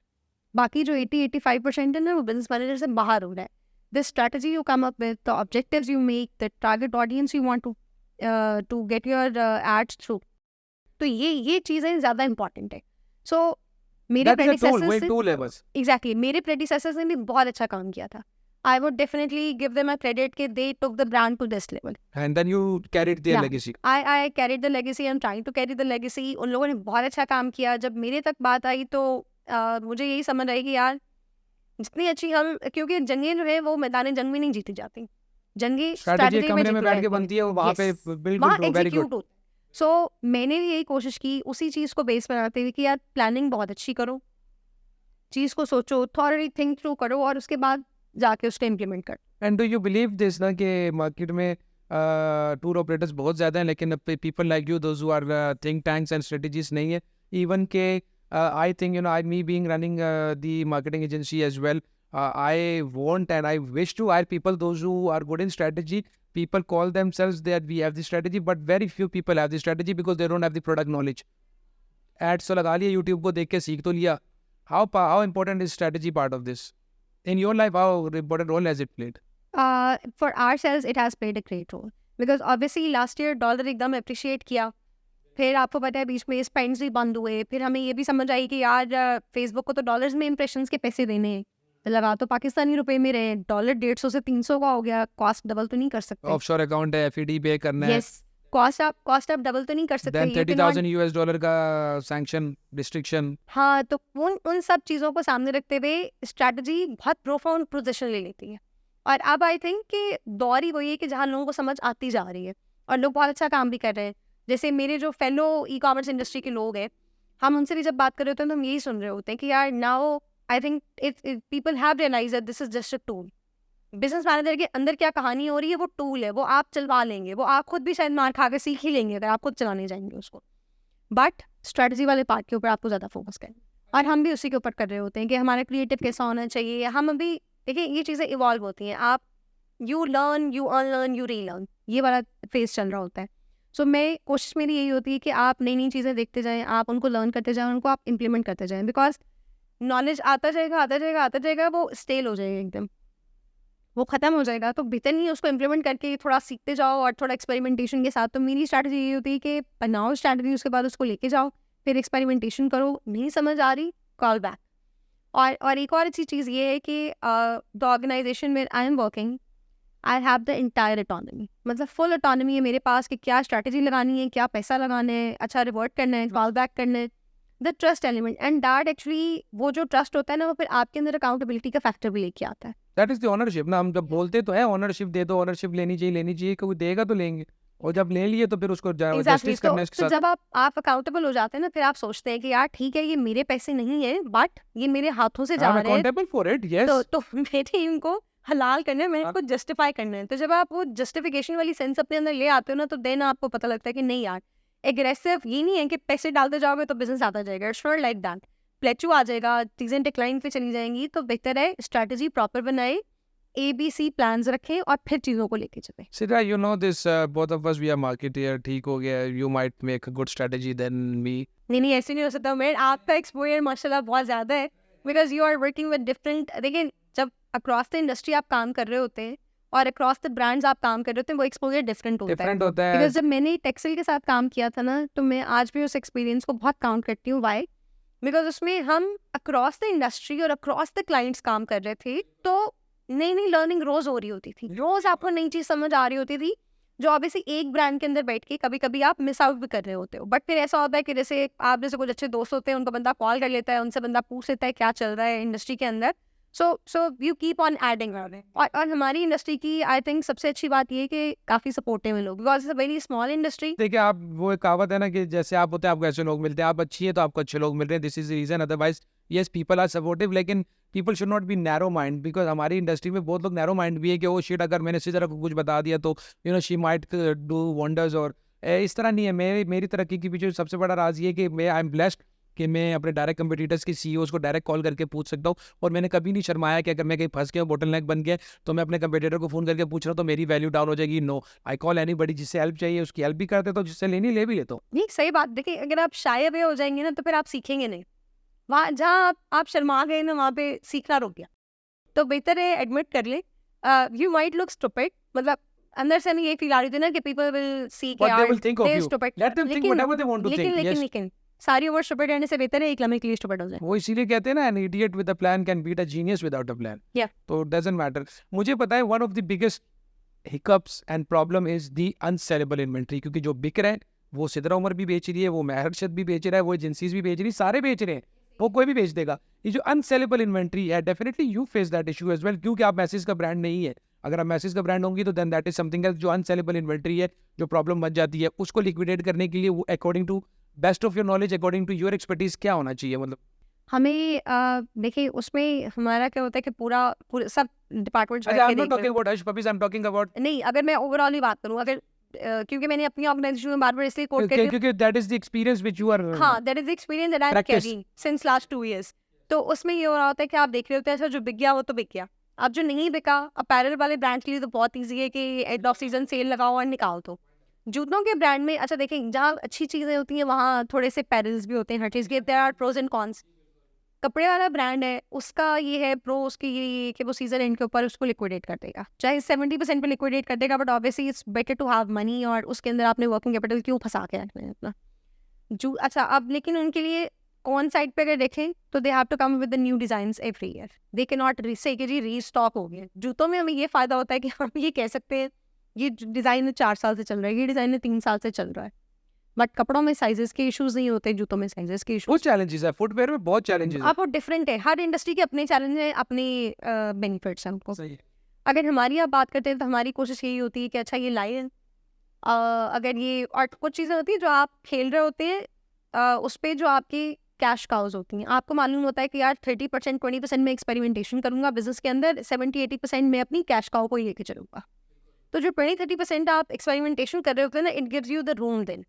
बाकी जो 80-85% है ना, वो बिजनेस मैनेजर से बाहर हो रहा है. The strategy you come up with, the objectives you make, the target audience you want to get your ads through. तो ये चीज़ें ज़्यादा इम्पॉर्टेंट है. सो मेरे That is a tool, predecessors tool है बस. एग्जैक्टली मेरे predecessors ने भी बहुत अच्छा काम किया था. I would definitely give them a credit कि they took the brand to this level. And then you carried their Yeah. legacy. I carried the legacy. I'm trying to carry the legacy. उन लोगों ने बहुत अच्छा काम किया. जब मेरे तक बात आई तो मुझे यही समझ आई कि यार, जितनी अच्छी हम, क्योंकि जंगें जो है वो मैदान जंग में नहीं जीती जाती, जंगें स्ट्रैटेजी strategy कमरे में जीती बैठ के जाती हैं. बनती है, वो वहाँ पे Yes. बिल्कुल वहाँ वेरी एग्जीक्यूट गुड. होता है. सो मैंने भी यही कोशिश की, उसी चीज़ को बेस बनाते हुए कि यार प्लानिंग बहुत अच्छी करो, चीज़ को सोचो, थॉरली थिंक थ्रू करो और उसके बाद जाके उसको इम्प्लीमेंट करो. And do you believe this ना कि मार्केट में टूर ऑपरेटर्स बहुत ज़्यादा हैं, लेकिन people like you those who are think tanks and strategies नहीं है. इवन के I think I me being running the marketing agency as well, I want and I wish to hire people, those who are good in strategy. People call themselves that we have the strategy, but very few people have the strategy because they don't have the product knowledge. Ads तो लगा लिया, YouTube को देख के सीख तो लिया. How important is strategy part of this? In your life, how important role has it played? For ourselves, it has played a great role because obviously last year dollar एकदम अप्रिशिएट किया. फिर आपको पता है बीच में स्पेंड्स भी बंद हुए. फिर हमें ये भी समझ आई कि यार फेसबुक को तो डॉलर्स में इंप्रेशंस के पैसे देने हैं, लगा तो पाकिस्तानी रुपए में रहे, डॉलर 150 से 300 का हो गया, कॉस्ट डबल तो नहीं कर सकते। ऑफशोर अकाउंट है, FED पे करना है, यस, कॉस्ट आप डबल तो नहीं कर सकते। देन You cannot- $30,000 का सैंक्शन रिस्ट्रिक्शन। हाँ, तो उन सब चीज़ों को सामने रखते हुए स्ट्रैटेजी बहुत प्रोफाउंड पोजीशन ले लेती है। और अब आई थिंक कि दौर ही वही है कि जहाँ लोगों को समझ आती जा रही है और लोग बहुत अच्छा काम भी कर रहे हैं। जैसे मेरे जो फेलो ई-कॉमर्स इंडस्ट्री के लोग हैं, हम उनसे भी जब बात कर रहे होते हैं तो हम यही सुन रहे होते हैं कि यार now I think people have realise that this is just a tool. Business manager के अंदर क्या कहानी हो रही है, वो टूल है, वो आप चलवा लेंगे, वो आप खुद भी शायद मार खा के सीख ही लेंगे अगर आप खुद चलाने जाएंगे उसको। बट स्ट्रेटजी वाले पार्ट के ऊपर आपको ज़्यादा फोकस करें, और हम भी उसी के ऊपर कर रहे होते हैं कि हमारा क्रिएटिव कैसा होना चाहिए। हम अभी देखिए ये चीज़ें इवॉल्व होती हैं, आप you learn, you unlearn, you relearn, ये वाला फेज चल रहा होता है। सो मैं कोशिश मेरी यही होती है कि आप नई नई चीज़ें देखते जाएं, आप उनको लर्न करते जाएं, उनको आप इम्प्लीमेंट करते जाएं, बिकॉज नॉलेज आता जाएगा आता जाएगा आता जाएगा, वो स्टेल हो जाएगा एकदम, वो ख़त्म हो जाएगा। तो बेहतर नहीं है उसको इम्प्लीमेंट करके थोड़ा सीखते जाओ और थोड़ा एक्सपेरिमेंटेशन के साथ। तो मेरी स्ट्रैटेजी ये होती है कि बनाओ स्ट्रैटेजी, उसके बाद उसको लेके जाओ, फिर एक्सपेरिमेंटेशन करो, नहीं समझ आ रही कॉल बैक। और एक और अच्छी चीज़ ये है कि द ऑर्गेनाइजेशन में आई am working, I have the entire autonomy, मतलब फुल ऑटोनॉमी है मेरे पास कि क्या स्ट्रैटेजी लगानी है, क्या पैसा लगाना है, अच्छा रिवर्ट करना है, कॉल बैक करना है। The trust element and that actually, वो जो ट्रस्ट होता है ना, वो फिर आपके अंदर अकाउंटेबिलिटी का फैक्टर भी लेके आता है। दैट इज द ओनरशिप ना, हम जब बोलते तो है ओनरशिप दे दो, ओनरशिप लेनी चाहिए, कोई देगा तो लेंगे, और जब ले लिए तो फिर उसको Exactly. जस्टिस करना है इसके तो साथ। जब आप अकाउंटेबल हो जाते हैं ना, फिर आप सोचते हैं कि यार ठीक है ये मेरे पैसे नहीं है, बट ये मेरे हाथों से जा I'm रहे हैं, accountable for it, yes. तो मेरे इनको हलाल करना है, मेरे को जस्टिफाई करना है। तो जब आप वो जस्टिफिकेशन वाली सेंस अपने अंदर ले आते हो ना, तो देन आपको पता लगता है कि नहीं यार, एग्रेसिव ये नहीं है कि पैसे डालते जाओगे तो बिजनेस आता जाएगा, it's not like that. Plateau आ जाएगा, चीज़ें डिक्लाइन पे चली जाएंगी, तो बेहतर है स्ट्रैटेजी प्रॉपर बनाए, ABC प्लान्स रखें और फिर चीज़ों को लेके चलें। Sidra, you know this, both of us we are marketeer, ठीक हो गया, you might make a good strategy than me. नहीं ऐसे नहीं हो सकता मैन, आपका एक्सपोजर माशाल्लाह बहुत ज़्यादा है, because you are working with different. देखिए जब अक्रॉस द इंडस्ट्री आप काम कर रहे होते हैं और अक्रॉस द ब्रांड्स आप काम कर रहे होते हैं, वो एक्सपोजर डिफरेंट होता है। Different होता है। बिकॉज जब मैंने टेक्सटाइल के साथ काम किया था ना, तो मैं आज भी उस एक्सपीरियंस को बहुत काउंट करती हूँ। वाई? बिकॉज उसमें हम अक्रॉस द इंडस्ट्री और अक्रॉस द क्लाइंट्स काम कर रहे थे, तो नई नई लर्निंग रोज हो रही होती थी, रोज आपको नई चीज़ समझ आ रही होती थी, जो ऑब्वियसली एक ब्रांड के अंदर बैठ के कभी कभी आप मिस आउट भी कर रहे होते हो। बट फिर ऐसा होता है कि जैसे आप जैसे कुछ अच्छे दोस्त होते हैं, उनको बंदा कॉल कर लेता है, उनसे बंदा पूछ लेता है क्या चल रहा है इंडस्ट्री के अंदर। So you keep on adding. और हमारी इंडस्ट्री की आई थिंक सबसे अच्छी बात ये है कि काफ़ी सपोर्टिव है लोग, because it's a very small industry. देखिए आप, वो एक कहावत है ना कि जैसे आप होते हैं आपको ऐसे लोग मिलते हैं, आप अच्छी है तो आपको अच्छे लोग मिल रहे हैं, this is the reason. Otherwise yes people are supportive, लेकिन people should not be narrow mind, because हमारी इंडस्ट्री में बहुत लोग नैरो माइंड भी है कि वो शिट अगर मैंने इसी तरह को कुछ बता दिया तो शी माइट डू वंडर्स। और इस तरह नहीं है। मेरी तरक्की के पीछे सबसे बड़ा राज ये है कि मैं आई एम ब्लेस्ड कि मैं अपने डायरेक्ट कंपटीटर्स के CEOs को डायरेक्ट कॉल करके पूछ सकता हूँ, और मैंने कभी नहीं शर्माया कि अगर मैं कहीं फंस गया, बोटल नेक बन गया, तो मैं अपने कंपटीटर को फ़ोन करके पूछ रहा हूँ तो मेरी वैल्यू डाउन हो जाएगी। नो, आई कॉल एनीबडी, जिससे हेल्प चाहिए उसकी हेल्प भी करते, तो जिससे लेनी ले भी लेता हूँ। नहीं सही बात। देखिए अगर आप शाय अवे हो जाएंगे ना, तो फिर आप सीखेंगे नहीं। वहाँ जहाँ आप शर्मा गए ना, वहाँ पे सीखना रुक गया। तो बेहतर है एडमिट कर ले। यू माइट लुक स्टूपिड, मतलब अंदर से हमें ये फील आ रही थी ना कि people will see What they will think of you. Let them think whatever they want to think. Yes. लेकिन सारी उम्र स्टूपिड रहने से बेहतर है एक लम्हे के लिए स्टूपिड हो जाए। वो इसीलिए कहते हैं ना, an idiot with a plan can beat a genius without a plan. Yeah. तो डजंट मैटर। मुझे पता है one of the biggest hiccups and problem is the unsaleable inventory, क्योंकि जो बिक रहे हैं वो सिद्रा उमर भी बेच रही है, वो महर्षद भी बेच रहा है, वो एजेंसीज भी बेच रही है, सारे बेच रहे हैं, वो कोई भी बेच देगा। ये जो अनसेलेबल इन्वेंट्री है, definitely you face that issue as well, क्योंकि आप मैसेज का ब्रांड नहीं है। अगर आप मैसेज का ब्रांड होंगी तो then that is something else. जो अनसेलेबल इन्वेंट्री है, जो प्रॉब्लम बच जाती है, उसको लिक्विडेट करने के लिए वो according to best of your knowledge, according to your expertise क्या होना चाहिए? मतलब हमें देखिए उसमें हमारा क्या होता है कि पूरा सब डिपार्टमेंट्स अच्छा, I'm not talking about hush puppies, I'm talking about नहीं, अगर मैं ओवरऑल ही बात करूँ, अगर क्योंकि मैंने अपनी ऑर्गेनाइजेशन में बार-बार इसलिए कोट कर क्योंकि that is the experience which you are हाँ, that is the experience that I M practice. Carrying since last 2 years. तो उसमें ये हो रहा होता है कि आप देख रहे होते हैं, अच्छा जो बिक गया वो तो बिक गया। अब जो नहीं बिका, अपैरल वाले ब्रांड के लिए तो बहुत ईजी है कि एंड ऑफ सीजन सेल लगाओ और निकाल दो। जूतों के ब्रांड में अच्छा देखें, जहाँ अच्छी चीज़ें होती हैं वहाँ थोड़े से पैरल्स भी होते हैं, हर चीज़ के there are pros and cons. कपड़े वाला ब्रांड है, उसका ये है प्रो उसकी ये कि वो सीजन एंड के ऊपर उसको लिक्विडेट कर देगा, चाहे 70% पे लिक्विडेट कर देगा, but obviously it's better to have money, और उसके अंदर आपने वर्किंग कैपिटल क्यों फंसा के रखना है अपना। अच्छा अब लेकिन उनके लिए कौन साइड पे अगर देखें तो they have to come with the new designs every year. They can not say कि जी रीस्टॉक हो गया. जूतों में हमें ये फायदा होता है कि हम ये कह सकते हैं ये डिजाइन 4 साल से चल रहा है, ये डिजाइन 3 साल से चल रहा है. बट कपड़ों में साइजेस के इश्यूज नहीं होते, जूतों में साइजेस के वो इश्यूज. चैलेंजेस है, फुटवेयर में बहुत चैलेंजेस है. आप वो डिफरेंट है, हर इंडस्ट्री के अपने चैलेंज है, अपने बेनिफिट्स हैं उनको. सही है. अगर हमारी आप बात करते हैं तो हमारी कोशिश यही होती है कि अच्छा ये लाइन अगर ये और कुछ चीज़ें होती है जो आप खेल रहे होते हैं उस पर जो आपकी कैश काउज होती हैं. आपको मालूम होता है कि यार 30% 20% में एक्सपेरिमेंटेशन करूंगा बिजनेस के अंदर, 70-80% में अपनी कैश काउ को ही लेके चलूंगा. तो जो 20-30% आप एक्सपेरिमेंटेशन कर रहे होते हैं ना, it gives you the room then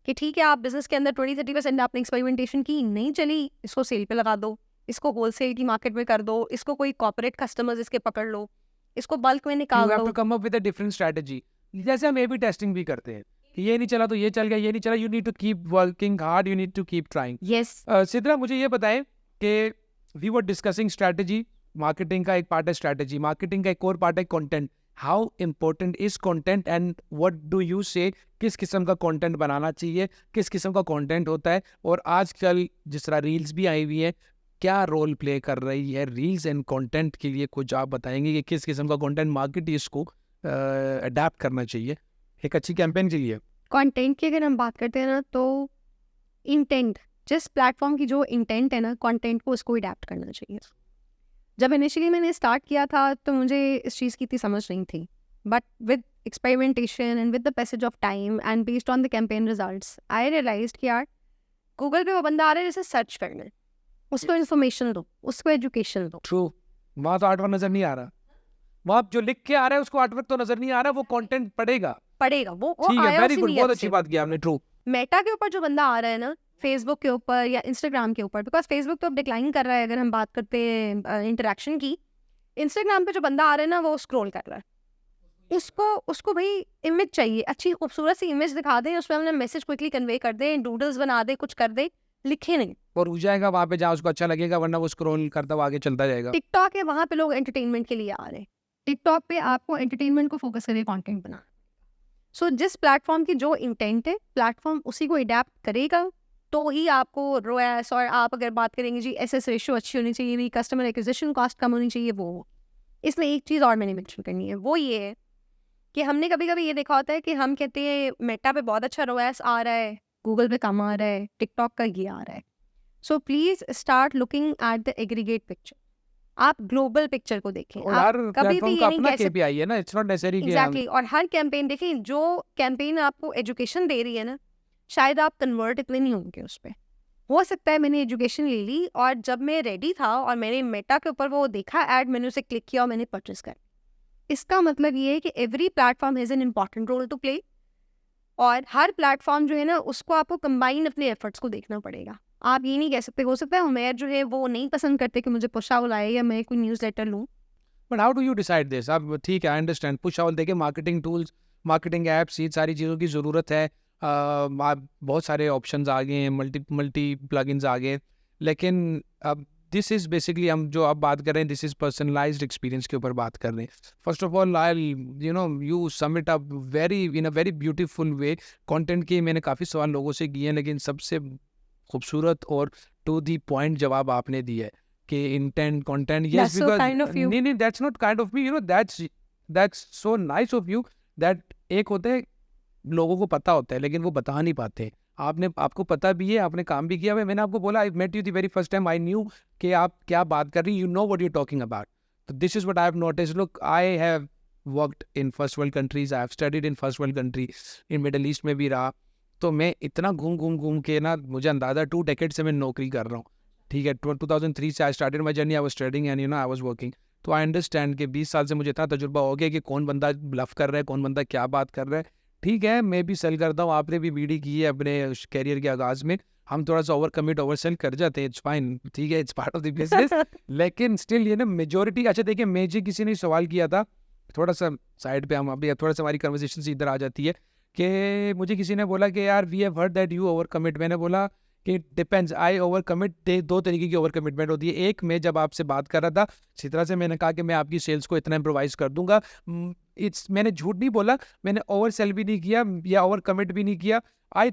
कि ठीक है आप बिजनेस के अंदर 20-30% आपने एक्सपेरिमेंटेशन की, नहीं चली, इसको सेल पे लगा दो, इसको होलसेल की मार्केट में कर दो, इसको कोई कॉर्पोरेट कस्टमर्स इसके पकड़ लो, इसको बल्क में यू निकाल हैव दो. To come up with a different strategy. जैसे हम A/B टेस्टिंग भी करते हैं कि ये नहीं चला तो ये चल गया, ये नहीं चला. You need to keep working hard, you need to keep trying. Yes. Sidra, मुझे ये बताएं कि we were discussing strategy. Marketing का एक पार्ट है स्ट्रैटेजी, मार्केटिंग का एक और पार्ट है content. How important is content and what do you से, किस किस्म का कंटेंट बनाना चाहिए, किस किस्म का कंटेंट होता है? और आजकल जिस तरह रील्स भी आई हुई है, क्या रोल प्ले कर रही है रील्स एंड कंटेंट के लिए? कुछ आप बताएंगे कि किस किस्म का कंटेंट मार्केट इसको अडेप्ट करना चाहिए एक अच्छी कैंपेन के लिए? कंटेंट की अगर हम बात करते हैं ना तो इंटेंट, जिस प्लेटफॉर्म की जो इंटेंट है ना कंटेंट को उसको अडेप्ट करना चाहिए. जब इनिशियली मैंने स्टार्ट किया था तो मुझे इस चीज़ की इतनी समझ नहीं थी, but with experimentation and with the passage of time and based on the campaign results I realised कि यार गूगल पे वो बंदा आ रहा है जैसे सर्च करना है, उसको इन्फॉर्मेशन दो, उसको एजुकेशन दो. ट्रू. वहाँ तो आर्टवर्क नजर नहीं आ रहा, वहाँ जो लिख के आ रहा है उसको आर्टवर्क तो नजर नहीं आ रहा, वो कंटेंट पड़ेगा. वो ठीक है, आया वेरी उसी गुड, नीयत बहुत अच्छी से. बात की आपने. ट्रू. मेटा के ऊपर जो बंदा आ रहा है ना, फेसबुक के ऊपर या इंस्टाग्राम के ऊपर, बिकॉज फेसबुक तो अब डिक्लाइन कर रहा है अगर हम बात करते हैं इंटरेक्शन की. इंस्टाग्राम पे जो बंदा आ रहा है ना वो स्क्रॉल कर रहा है, उसको भाई इमेज चाहिए, अच्छी खूबसूरत सी इमेज दिखा दें, उसमें हमने मैसेज क्विकली कन्वे कर दें, डूडल्स बना दे, कुछ कर दे, लिखे नहीं. और रुक जाएगा वहाँ पे जहाँ उसको अच्छा लगेगा, वरना वो स्क्रॉल करता हुआ आगे चलता जाएगा. टिकटॉक है, वहाँ पे लोग एंटरटेनमेंट के लिए आ रहे हैं. टिकटॉक पे आपको एंटरटेनमेंट को फोकस करके कंटेंट बनाना. सो जिस प्लेटफॉर्म की जो इंटेंट है प्लेटफॉर्म उसी को अडेप्ट करेगा तो ही आपको रोएस, और आप अगर बात करेंगे जी एसएस रेशियो अच्छी होनी चाहिए, भी कस्टमर एक्विजिशन कॉस्ट कम होनी चाहिए, वो. इसमें एक चीज़ और मैंने मेंशन करनी है, वो ये है कि हमने कभी कभी ये देखा होता है कि हम कहते हैं मेटा पे बहुत अच्छा रोएस आ रहा है, गूगल पे कम आ रहा है, टिकटॉक का ये आ रहा है. So please start looking at the aggregate picture. आप ग्लोबल पिक्चर को देखें. और आप हर कभी भी प्लेटफॉर्म ये का नहीं अपना कह सकते KPI है ना, इट्स नॉट नेसेसरी कि हम एग्जैक्टली. और हर कैंपेन देखें, जो कैंपेन आपको एजुकेशन दे रही है ना, शायद आप कन्वर्ट इतने नहीं होंगे उस पर. हो सकता है मैंने एजुकेशन ले ली और जब मैं रेडी था और मैंने मेटा के ऊपर वो देखा ऐड, मैंने उसे क्लिक किया और मैंने परचेस कर. इसका मतलब ये है कि every platform has an important role to play, और हर प्लेटफॉर्म जो है ना उसको आपको कंबाइन अपने एफर्ट्स को देखना पड़ेगा. आप ये नहीं कह सकते, हो सकता है उमेर जो है वो नहीं पसंद करते कि मुझे पुश आउट आए या मैं कोई न्यूज़ लेटर लूँ. But how do you decide this? अब ठीक है, आई अंडरस्टैंड, पुश आउट देखिए, मार्केटिंग टूल्स, मार्केटिंग एप्स, ये सारी चीज़ों की ज़रूरत है. बहुत सारे ऑप्शंस आ गए हैं, मल्टी प्लगइन्स आ गए. लेकिन अब दिस इज़ बेसिकली, हम जो अब बात कर रहे हैं, दिस इज़ पर्सनलाइज्ड एक्सपीरियंस के ऊपर बात कर रहे हैं. First of all I you sum it up in a very beautiful way. Content के मैंने काफ़ी सवाल लोगों से किए हैं, लेकिन सबसे खूबसूरत और टू दी पॉइंट जवाब आपने दिया है कि intent content. Yes, That's so because kind of you. नहीं, that's not kind of me, that's so nice of you. That एक होता है लोगों को पता होता है लेकिन वो बता नहीं पाते. आपको पता भी है, आपने काम भी किया हुआ है. मैंने आपको बोला, I met you the very first time, I knew कि आप क्या बात कर रही, you know what you talking about. तो this is what I have noticed. Look, I have worked in first world countries, I have studied in first world country, in middle east में भी रहा. तो मैं इतना घूम के ना, मुझे अंदाज़ा 2 डेकेड से मैं नौकरी कर रहा हूँ. ठीक है, 2003 से आई started my journey, I was studying and I was working. तो आई अंडरस्टैंड कि 20 साल से मुझे इतना तजुर्बा हो गया कि कौन बंदा ब्लफ कर रहा है, कौन बंदा क्या बात कर रहा है. ठीक है, मैं भी सेल करता हूँ, आपने भी बीडी की है अपने कैरियर के आगाज़ में. हम थोड़ा सा ओवर सेल कर जाते हैं, इट्स फाइन, ठीक है, it's part of the business. लेकिन स्टिल ये ना मेजोरिटी. अच्छा देखिए, मुझे किसी ने सवाल किया था, थोड़ा सा साइड पे हम अभी, थोड़ा सा हमारी कन्वर्सेशन से इधर आ जाती है, कि मुझे किसी ने बोला कि यार we have heard that you over commit. मैंने बोला कि डिपेंड्स, आई ओवर कमिट. 2 तरीके की ओवर कमिटमेंट होती है. एक, मैं जब आपसे बात कर रहा था इसी तरह से मैंने कहा कि मैं आपकी सेल्स को इतना इम्प्रोवाइज कर दूंगा. मैंने झूठ नहीं बोला, मैंने ओवर सेल भी नहीं किया या ओवर कमिट भी नहीं किया. I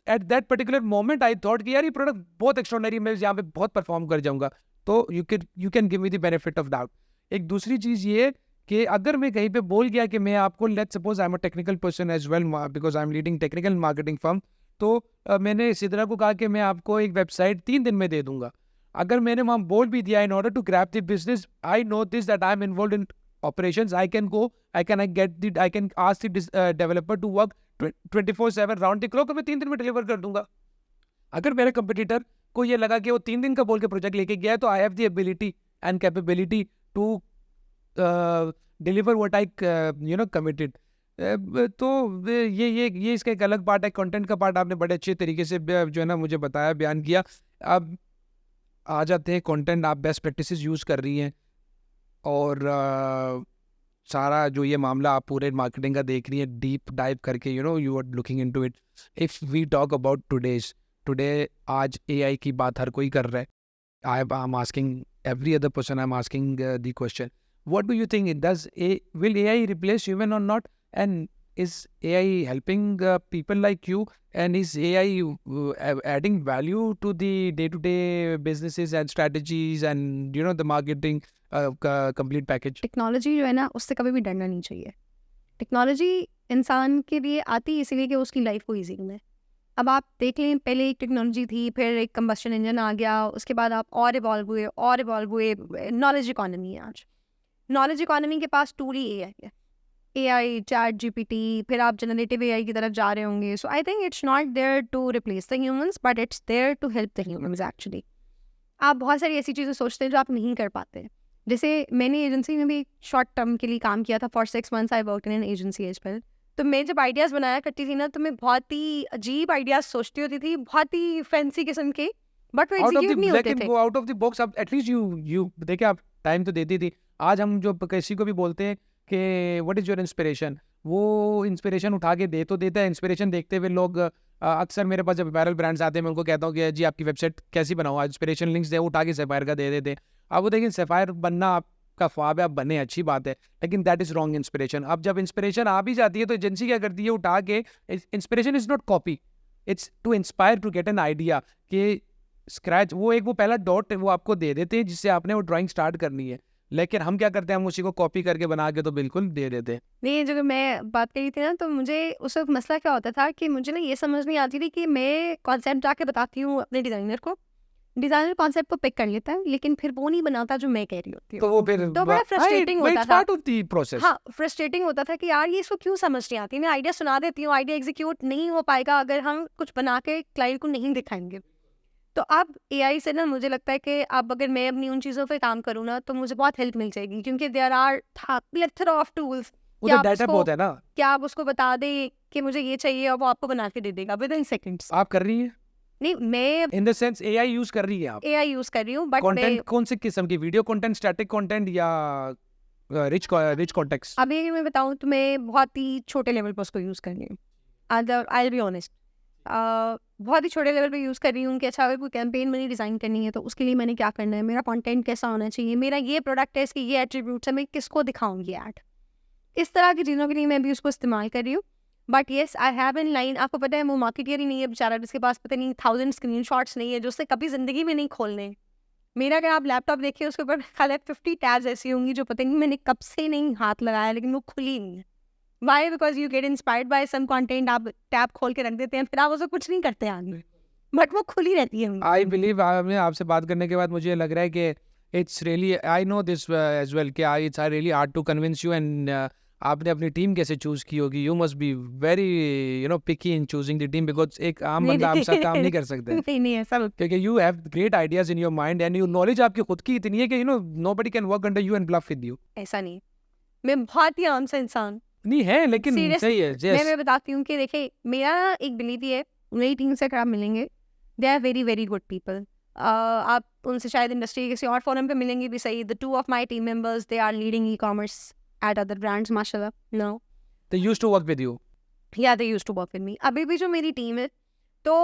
at that particular moment I thought कि यार ये प्रोडक्ट बहुत एक्स्ट्रॉर्डिनरी, मैं यहाँ पे बहुत परफॉर्म कर जाऊंगा, तो you can give me the benefit of doubt. एक दूसरी चीज़ ये कि अगर मैं कहीं पे बोल गया कि मैं आपको, let's suppose I am a technical person as well because I am leading technical marketing firm, तो मैंने सिद्रा को कहा कि मैं आपको एक वेबसाइट 3 दिन में दे दूंगा। अगर मैंने वहाँ बोल भी दिया in order to grab the business, I know this that I am involve in operations, I can go, I can ask the developer to work 24/7 round the clock, मैं 3 दिन में डिलीवर कर दूंगा। अगर मेरे कंपटीटर को ये लगा कि वो 3 दिन का बोल के प्रोजेक्ट लेके गया है, तो I have the ability and capability to deliver what I committed. तो ये इसका एक अलग पार्ट है। कंटेंट का पार्ट आपने बड़े अच्छे तरीके से जो है ना मुझे बताया, बयान किया। अब आ जाते हैं कंटेंट, आप बेस्ट प्रैक्टिसेस यूज़ कर रही हैं और सारा जो ये मामला आप पूरे मार्केटिंग का देख रही है डीप डाइव करके, you are looking into it. If we talk about today आज एआई की बात हर कोई कर रहा है। I am asking every other person, I am asking the question, what do you think, will AI replace human और not, and is AI helping people like you, and is AI adding value to the day-to-day businesses and strategies and the marketing complete package? Technology जो है ना, उससे कभी भी डरना नहीं चाहिए। टेक्नोलॉजी इंसान के लिए आती है इसीलिए कि उसकी लाइफ को ईजी बनाए। अब आप देख लें, पहले एक टेक्नोलॉजी थी, फिर एक कंबस्शन इंजन आ गया, उसके बाद आप और इवॉल्व हुए। नॉलेज इकोनॉमी है आज। नॉलेज इकोनॉमी के पास टूल ही AI है। AI, चैट GPT, फिर आप जनरेटिव AI की तरफ जा रहे होंगे। So I think it's not there to replace the humans, but it's there to help the humans actually. आप बहुत सारी ऐसी चीज़ें सोचते हैं जो आप नहीं कर पाते। जैसे मैंने एजेंसी में भी शॉर्ट टर्म के लिए काम किया था, for 6 months I work in an agency as well. तो मैं जब आइडियाज़ बनाया करती थी ना, तो मैं बहुत ही अजीब आइडियाज़ सोचती होती थी, बहुत ही फैंसी किस्म के, बट वो एग्जीक्यूट नहीं होते थे। Out of the box. अब एटलीस्ट यू देखिए, आप टाइम तो देती थी। आज हम जो किसी को भी बोलते हैं कि व्हाट इज़ योर इंस्पिरेशन, वो इंस्पिरेशन उठा के दे तो देता है। इंस्पिरेशन देखते हुए लोग अक्सर मेरे पास जब अपैरल ब्रांड्स आते हैं, मैं उनको कहता हूँ कि जी आपकी वेबसाइट कैसी बनाओ, आज इंस्पिरेशन लिंक्स दे, उठा के सेफायर का दे देते हैं। अब वो देखिए, सेफायर बनना आपका ख्वाब है, आप बने, अच्छी बात है, लेकिन दैट इज़ रॉन्ग इंस्पिरेशन। अब जब इंस्पिरेशन आ भी जाती है तो एजेंसी क्या करती है, उठा के, inspiration is not copy, it's to inspire, to get an idea कि स्क्रैच, वो पहला डॉट वो आपको दे देते हैं जिससे आपने वो ड्राइंग स्टार्ट करनी है। लेकिन हम क्या करते हैं, हम उसी को कॉपी करके बना के तो बिल्कुल दे देते हैं। नहीं, जो मैं बात करी थी ना, तो मुझे उस वक्त मसला क्या होता था कि मुझे ना ये समझ नहीं आती थी कि मैं कॉन्सेप्ट जाके बताती हूँ अपने डिज़ाइनर को, डिज़ाइनर कॉन्सेप्ट को पिक कर लेता है, लेकिन फिर वो नहीं बनाता जो मैं कह रही होती हूँ। तो वो फिर तो बड़ा फ्रस्ट्रेटिंग होता था। प्रोसेस। हाँ, फ्रस्ट्रेटिंग होता था कि यार ये इसको क्यों समझ नहीं आती। मैं आइडिया सुना देती हूँ, आइडिया एग्जीक्यूट नहीं हो पाएगा अगर हम कुछ बना के क्लाइंट को नहीं दिखाएंगे। तो अब AI से ना मुझे लगता है कि अब अगर मैं अपनी उन चीज़ों पे काम करूँ ना, तो मुझे बहुत हेल्प मिल जाएगी, क्योंकि देयर आर प्लेथरा ऑफ टूल्स। उधर डाटा बहुत है ना, क्या आप उसको बता दें कि मुझे ये चाहिए और वो आपको बना के दे देगा विद इन सेकंड्स। आप कर रही हैं? नहीं, मैं in the sense AI use कर रही है आप? AI यूज कर रही हूँ, बट कंटेंट कौन से किस्म की, वीडियो कंटेंट, स्टैटिक कंटेंट या रिच कॉन्टेक्स्ट? अभी अगर मैं बताऊँ तो मैं बहुत ही छोटे लेवल पर उसको यूज़ कर रही हूँ। आई विल बी ऑनेस्ट, बहुत ही छोटे लेवल पे यूज़ कर रही हूँ कि अच्छा अगर कोई कैंपेन मैंने डिज़ाइन करनी है तो उसके लिए मैंने क्या करना है, मेरा कंटेंट कैसा होना चाहिए, मेरा ये प्रोडक्ट है, इसके ये एट्रीब्यूट्स है, मैं किसको दिखाऊंगी ऐड, इस तरह की चीज़ों के लिए मैं भी उसको इस्तेमाल कर रही हूँ। But yes, I have in line, आपको पता है वो मार्केटियर ही नहीं है बेचारा, जिसके पास पता नहीं 1000 स्क्रीनशॉट्स नहीं है, जो उससे कभी ज़िंदगी में नहीं खोलने। मेरा अगर आप लैपटॉप देखिए, उसके ऊपर खाली 50 टैब्स ऐसी होंगी जो पता नहीं मैंने कब से नहीं हाथ लगाया, लेकिन वो खुली नहीं है। Why? Because you get inspired by some content, आप टैब खोल के रख देते हैं, फिर आप उसको कुछ नहीं करते आगे, बट वो खुली रहती है। आई बिलीव, आपसे बात करने के बाद मुझे लग रहा है कि it's really, I know this as well, कि it's really hard to convince you, and आपने अपनी टीम कैसे चूज की होगी? You must be very picky in choosing the team, because एक आम बंदा आपसे काम नहीं कर सकता नहीं ऐसा, क्योंकि you have great ideas in your mind and your knowledge आपकी खुद की इतनी है कि nobody can work under you and bluff with you. ऐसा नहीं, मैं बहुत ही आम सा इंसान नहीं है, लेकिन सही है। yes. मैं बताती हूँ कि देखिए, मेरा एक बिलीव है, मेरी टीम से अगर आप मिलेंगे, they are very very good people. आप उनसे शायद इंडस्ट्री किसी और फोरम पे मिलेंगे भी सही। The 2 of my team members, they are leading e-commerce at other brands, mashallah. No, they used to work with you? Yeah, they used to work with me. अभी भी जो मेरी टीम है, तो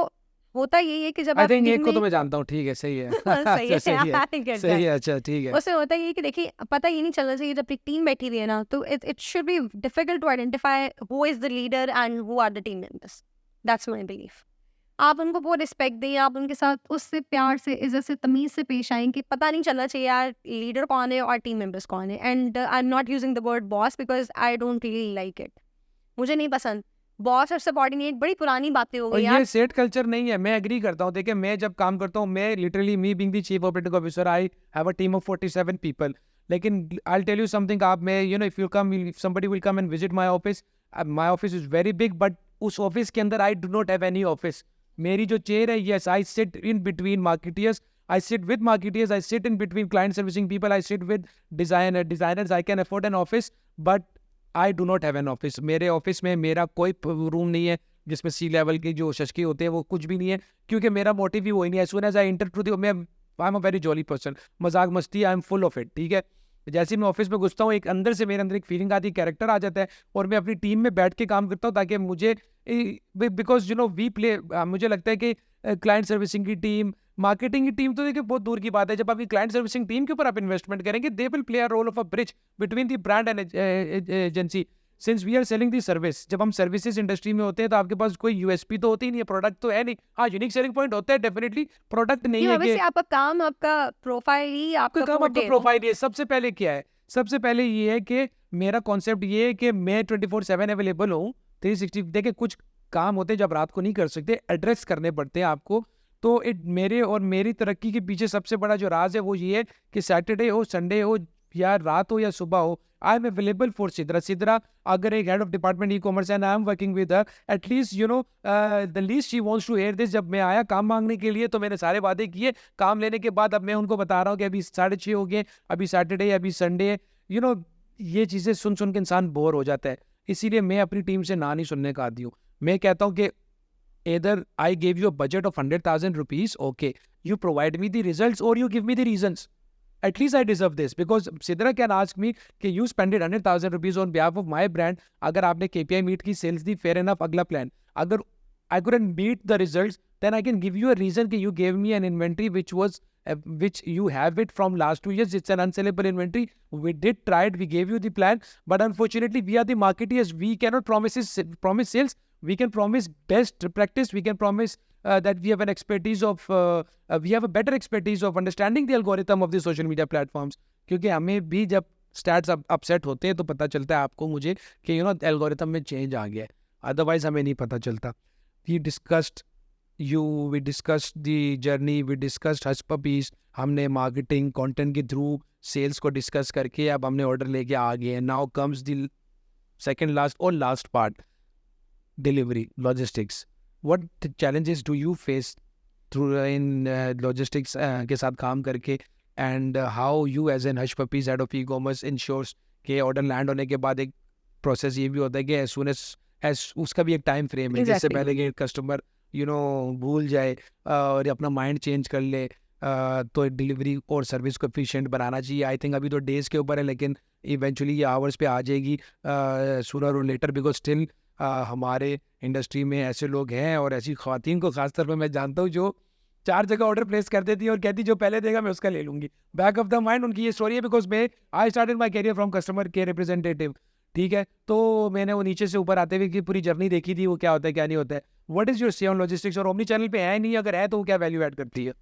होता यही है कि जब आप एक को तो मैं जानता हूँ, ठीक है, सही है। सही है, सही है, अच्छा ठीक है। उससे होता है कि देखिए, पता ही नहीं चलना चाहिए जब एक टीम बैठी हुई है ना, तो it should be difficult to identify who is the leader and who are the team members. That's my belief. आप उनको वो रिस्पेक्ट दें, आप उनके साथ उससे प्यार से, इज़्ज़त से, तमीज़ से पेश आएँ कि पता नहीं चलना चाहिए यार लीडर कौन है और टीम मेंबर्स कौन है। And I am not using the word boss because I don't really like it. मुझे नहीं पसंद। बॉस और सबऑर्डिनेट बड़ी पुरानी बातें हो और गई यार। ये सेट कल्चर नहीं है, मैं एग्री करता हूँ। देखिए मैं जब काम करता हूँ, मैं literally me being the chief operating officer, I have a team of 47 people. लेकिन I will tell you something, आप में you know if you come, if somebody will come and visit my office is very big, but उस office के अंदर I do not have any office. मेरी जो chair है, yes I sit in between marketeers, I sit with marketeers, I sit in between client servicing people, I sit with designers, I can afford an office, but I do not have an office. मेरे office में मेरा कोई room नहीं है जिसमें सी level के जो शशकी होते हैं वो कुछ भी नहीं है, क्योंकि मेरा मोटिव ही वही नहीं है। As soon as I enter to the, मैं I am a very jolly person, मजाक मस्ती I am full of it, ठीक है। जैसे ही मैं ऑफिस में घुसता हूँ, एक अंदर से मेरे अंदर एक फीलिंग आती है, कैरेक्टर आ जाता है, और मैं अपनी टीम में बैठ के काम करता हूँ, ताकि मुझे because you know we play, मुझे लगता है कि क्लाइंट सर्विसिंग की टीम, मार्केटिंग की टीम तो देखिए बहुत दूर की बात है। जब आपकी क्लाइंट सर्विसिंग टीम के ऊपर आप इन्वेस्टमेंट करेंगे, they will play a role of a bridge between the brand and agency, since we are selling the service. जब हम सर्विसेज इंडस्ट्री में होते हैं तो आपके पास कोई यूएसपी तो होती ही नहीं है, प्रोडक्ट तो है नहीं। हाँ, यूनिक सेलिंग पॉइंट होता है डेफिनेटली, प्रोडक्ट नहीं है कि आपका काम, आपका प्रोफाइल ही आपका काम, आपका प्रोफाइल है। सबसे पहले क्या है, सबसे पहले ये है कि मेरा कॉन्सेप्ट ये है कि मैं 24/7 अवेलेबल हूँ, 360। देखिए कुछ काम होते हैं जब रात को नहीं कर सकते, एड्रेस करने पड़ते हैं आपको। तो मेरे और मेरी तरक्की के पीछे सबसे बड़ा जो राज है वो ये है कि सैटरडे हो, संडे हो, या रात हो या सुबह हो, I am available for Sidra. अगर एक head of department e commerce and I am working with her, at least you know the least she wants to hear this. जब मैं आया काम मांगने के लिए तो मैंने सारे वादे किए, काम लेने के बाद अब मैं उनको बता रहा हूँ कि अभी 6:30 हो गए, अभी सैटरडे, अभी संडे है। यू नो ये चीज़ें सुन सुन के इंसान बोर हो जाता है, इसीलिए मैं अपनी टीम से ना नहीं सुनने का आदी हूँ। मैं कहता हूँ कि either I gave you a budget of 100,000 rupees, okay, you provide me the results or you give me the reasons. At least I deserve this, because Sidra can ask me कि you spent 100,000 rupees on behalf of my brand. अगर आपने KPI meet की, sales दी, fair enough, अगला plan. अगर I couldn't meet the results, then I can give you a reason कि you gave me an inventory which you have it from last 2 years. It's an unsellable inventory. We did try it. We gave you the plan, but unfortunately, we are the marketeers. We cannot promise sales. We can promise best practice. We can promise that we have an expertise of, we have a better expertise of understanding the algorithm of the social media platforms. क्योंकि हमें भी जब stats upset होते हैं तो पता चलता है आपको, मुझे, कि यू नो एल्गोरिथम में चेंज आ गया है, अदरवाइज हमें नहीं पता चलता। We discussed the journey, we discussed Hush Puppies, हमने मार्केटिंग कंटेंट के थ्रू सेल्स को डिस्कस करके अब हमने ऑर्डर लेके आ गए हैं। Now comes the second last और last part, delivery, logistics. What challenges do you face through in logistics के साथ काम करके, and how you as an Hush Puppies head of e commerce ensures के ऑर्डर लैंड होने के बाद एक प्रोसेस ये भी होता है कि एज सून एज उसका भी एक टाइम फ्रेम है, जिससे पहले कि कस्टमर यू नो भूल जाए और अपना माइंड चेंज कर ले, तो डिलीवरी और सर्विस को एफिशिएंट बनाना चाहिए। आई थिंक अभी तो डेज़ के ऊपर है, लेकिन इवेंचुअली ये आवर्स पे आ जाएगी सूनर और लेटर, बिकॉज स्टिल हमारे इंडस्ट्री में ऐसे लोग हैं और ऐसी ख़वातीन को ख़ास तौर पे मैं जानता हूँ जो 4 जगह ऑर्डर प्लेस कर देती है और कहती जो पहले देगा मैं उसका ले लूँगी। बैक ऑफ द माइंड उनकी ये स्टोरी है, because I started my career from customer care representative, ठीक है। तो मैंने वो नीचे से ऊपर आते हुए की पूरी जर्नी देखी थी, वो क्या होता है क्या नहीं होता है। व्हाट इज योर से ऑन लॉजिस्टिक्स, और ओमनी चैनल पे है नहीं, अगर है तो वो क्या वैल्यू ऐड करती है?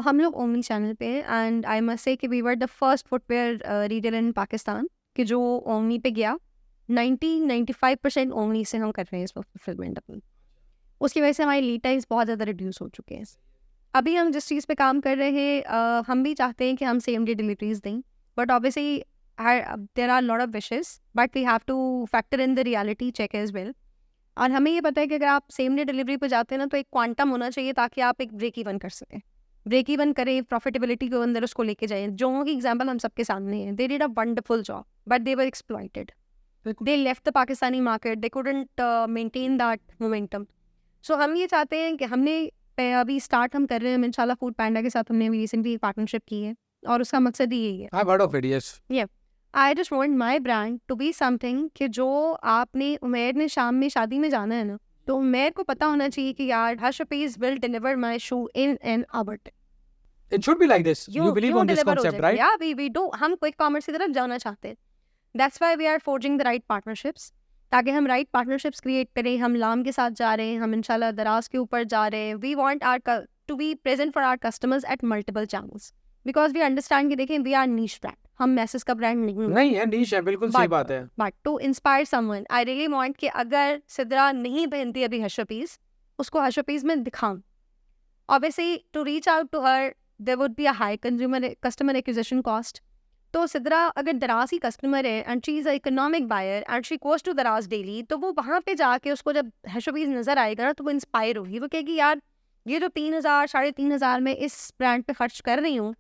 हम लोग ओमनी चैनल पे, एंड आई मस्ट से कि we were the first footwear retailer in Pakistan कि जो ओमनी पे गया। 90-95% ओमनी से हम कर रहे हैं इस वक्त फुलफिलमेंट अपनी। उसकी वजह से हमारी लीड टाइम्स बहुत ज़्यादा रिड्यूस हो चुके हैं। अभी हम जिस चीज़ पे काम कर रहे हैं, हम भी चाहते हैं कि हम सेम डे डिलीवरीज दें, but obviously there are lot of wishes, but we have to factor in the reality check as well. और हमें ये पता है कि अगर आप सेम डे डिलीवरी पे जाते हैं ना, तो एक क्वांटम होना चाहिए ताकि आप एक ब्रेक इवन कर सकें, ब्रेक इवन करें, प्रॉफिटेबिलिटी के अंदर उसको लेके जाएं। जो की एग्जांपल हम सबके सामने है, they did a wonderful job but they were exploited, they left the Pakistani market, they couldn't maintain that momentum. So हम ये चाहते हैं कि हमने अभी स्टार्ट हम कर रहे हैं इंशाल्लाह फूड पैंडा के साथ, हमने रिसेंटली पार्टनरशिप की है और उसका मकसद ही यही है। I've heard of it, yes. Yeah. I just want my brand to be something कि जो आपने उमेर ने शाम में शादी में जाना है ना, तो उमेर को पता होना चाहिए कि यार Hush Puppies will deliver my shoe in an hour. It should be like this. You believe on this concept, right? Yeah, we do. हम क्विक कॉमर्स की तरफ जाना चाहते हैं. That's why we are forging the right partnerships. ताकि हम right partnerships create करें। हम लाम के साथ जा रहे हैं, हम इंशाल्लाह दराज के ऊपर जा रहे हैं। We want our to be present for our customers at multiple channels because we understand कि देखें वी आर नीश ब्रांड, हम मैसेज का ब्रांड नहीं है, नीश है, बिल्कुल सही बात है। But to inspire someone I really want कि अगर सिद्रा नहीं पहनती अभी हर्षा पीस, उसको हर्षा पीस में दिखाऊं। Obviously to reach out to her there would be a high customer acquisition cost. तो सिद्रा अगर दराज की कस्टमर है and she is a economic buyer and she goes to Daraz daily, तो वो वहाँ पे जाके उसको जब हर्षा पीस नज़र आएगा ना तो वो इंस्पायर होगी। वो कहेगी यार ये जो 3,000 3,500 में इस ब्रांड पे खर्च कर रही हूँ,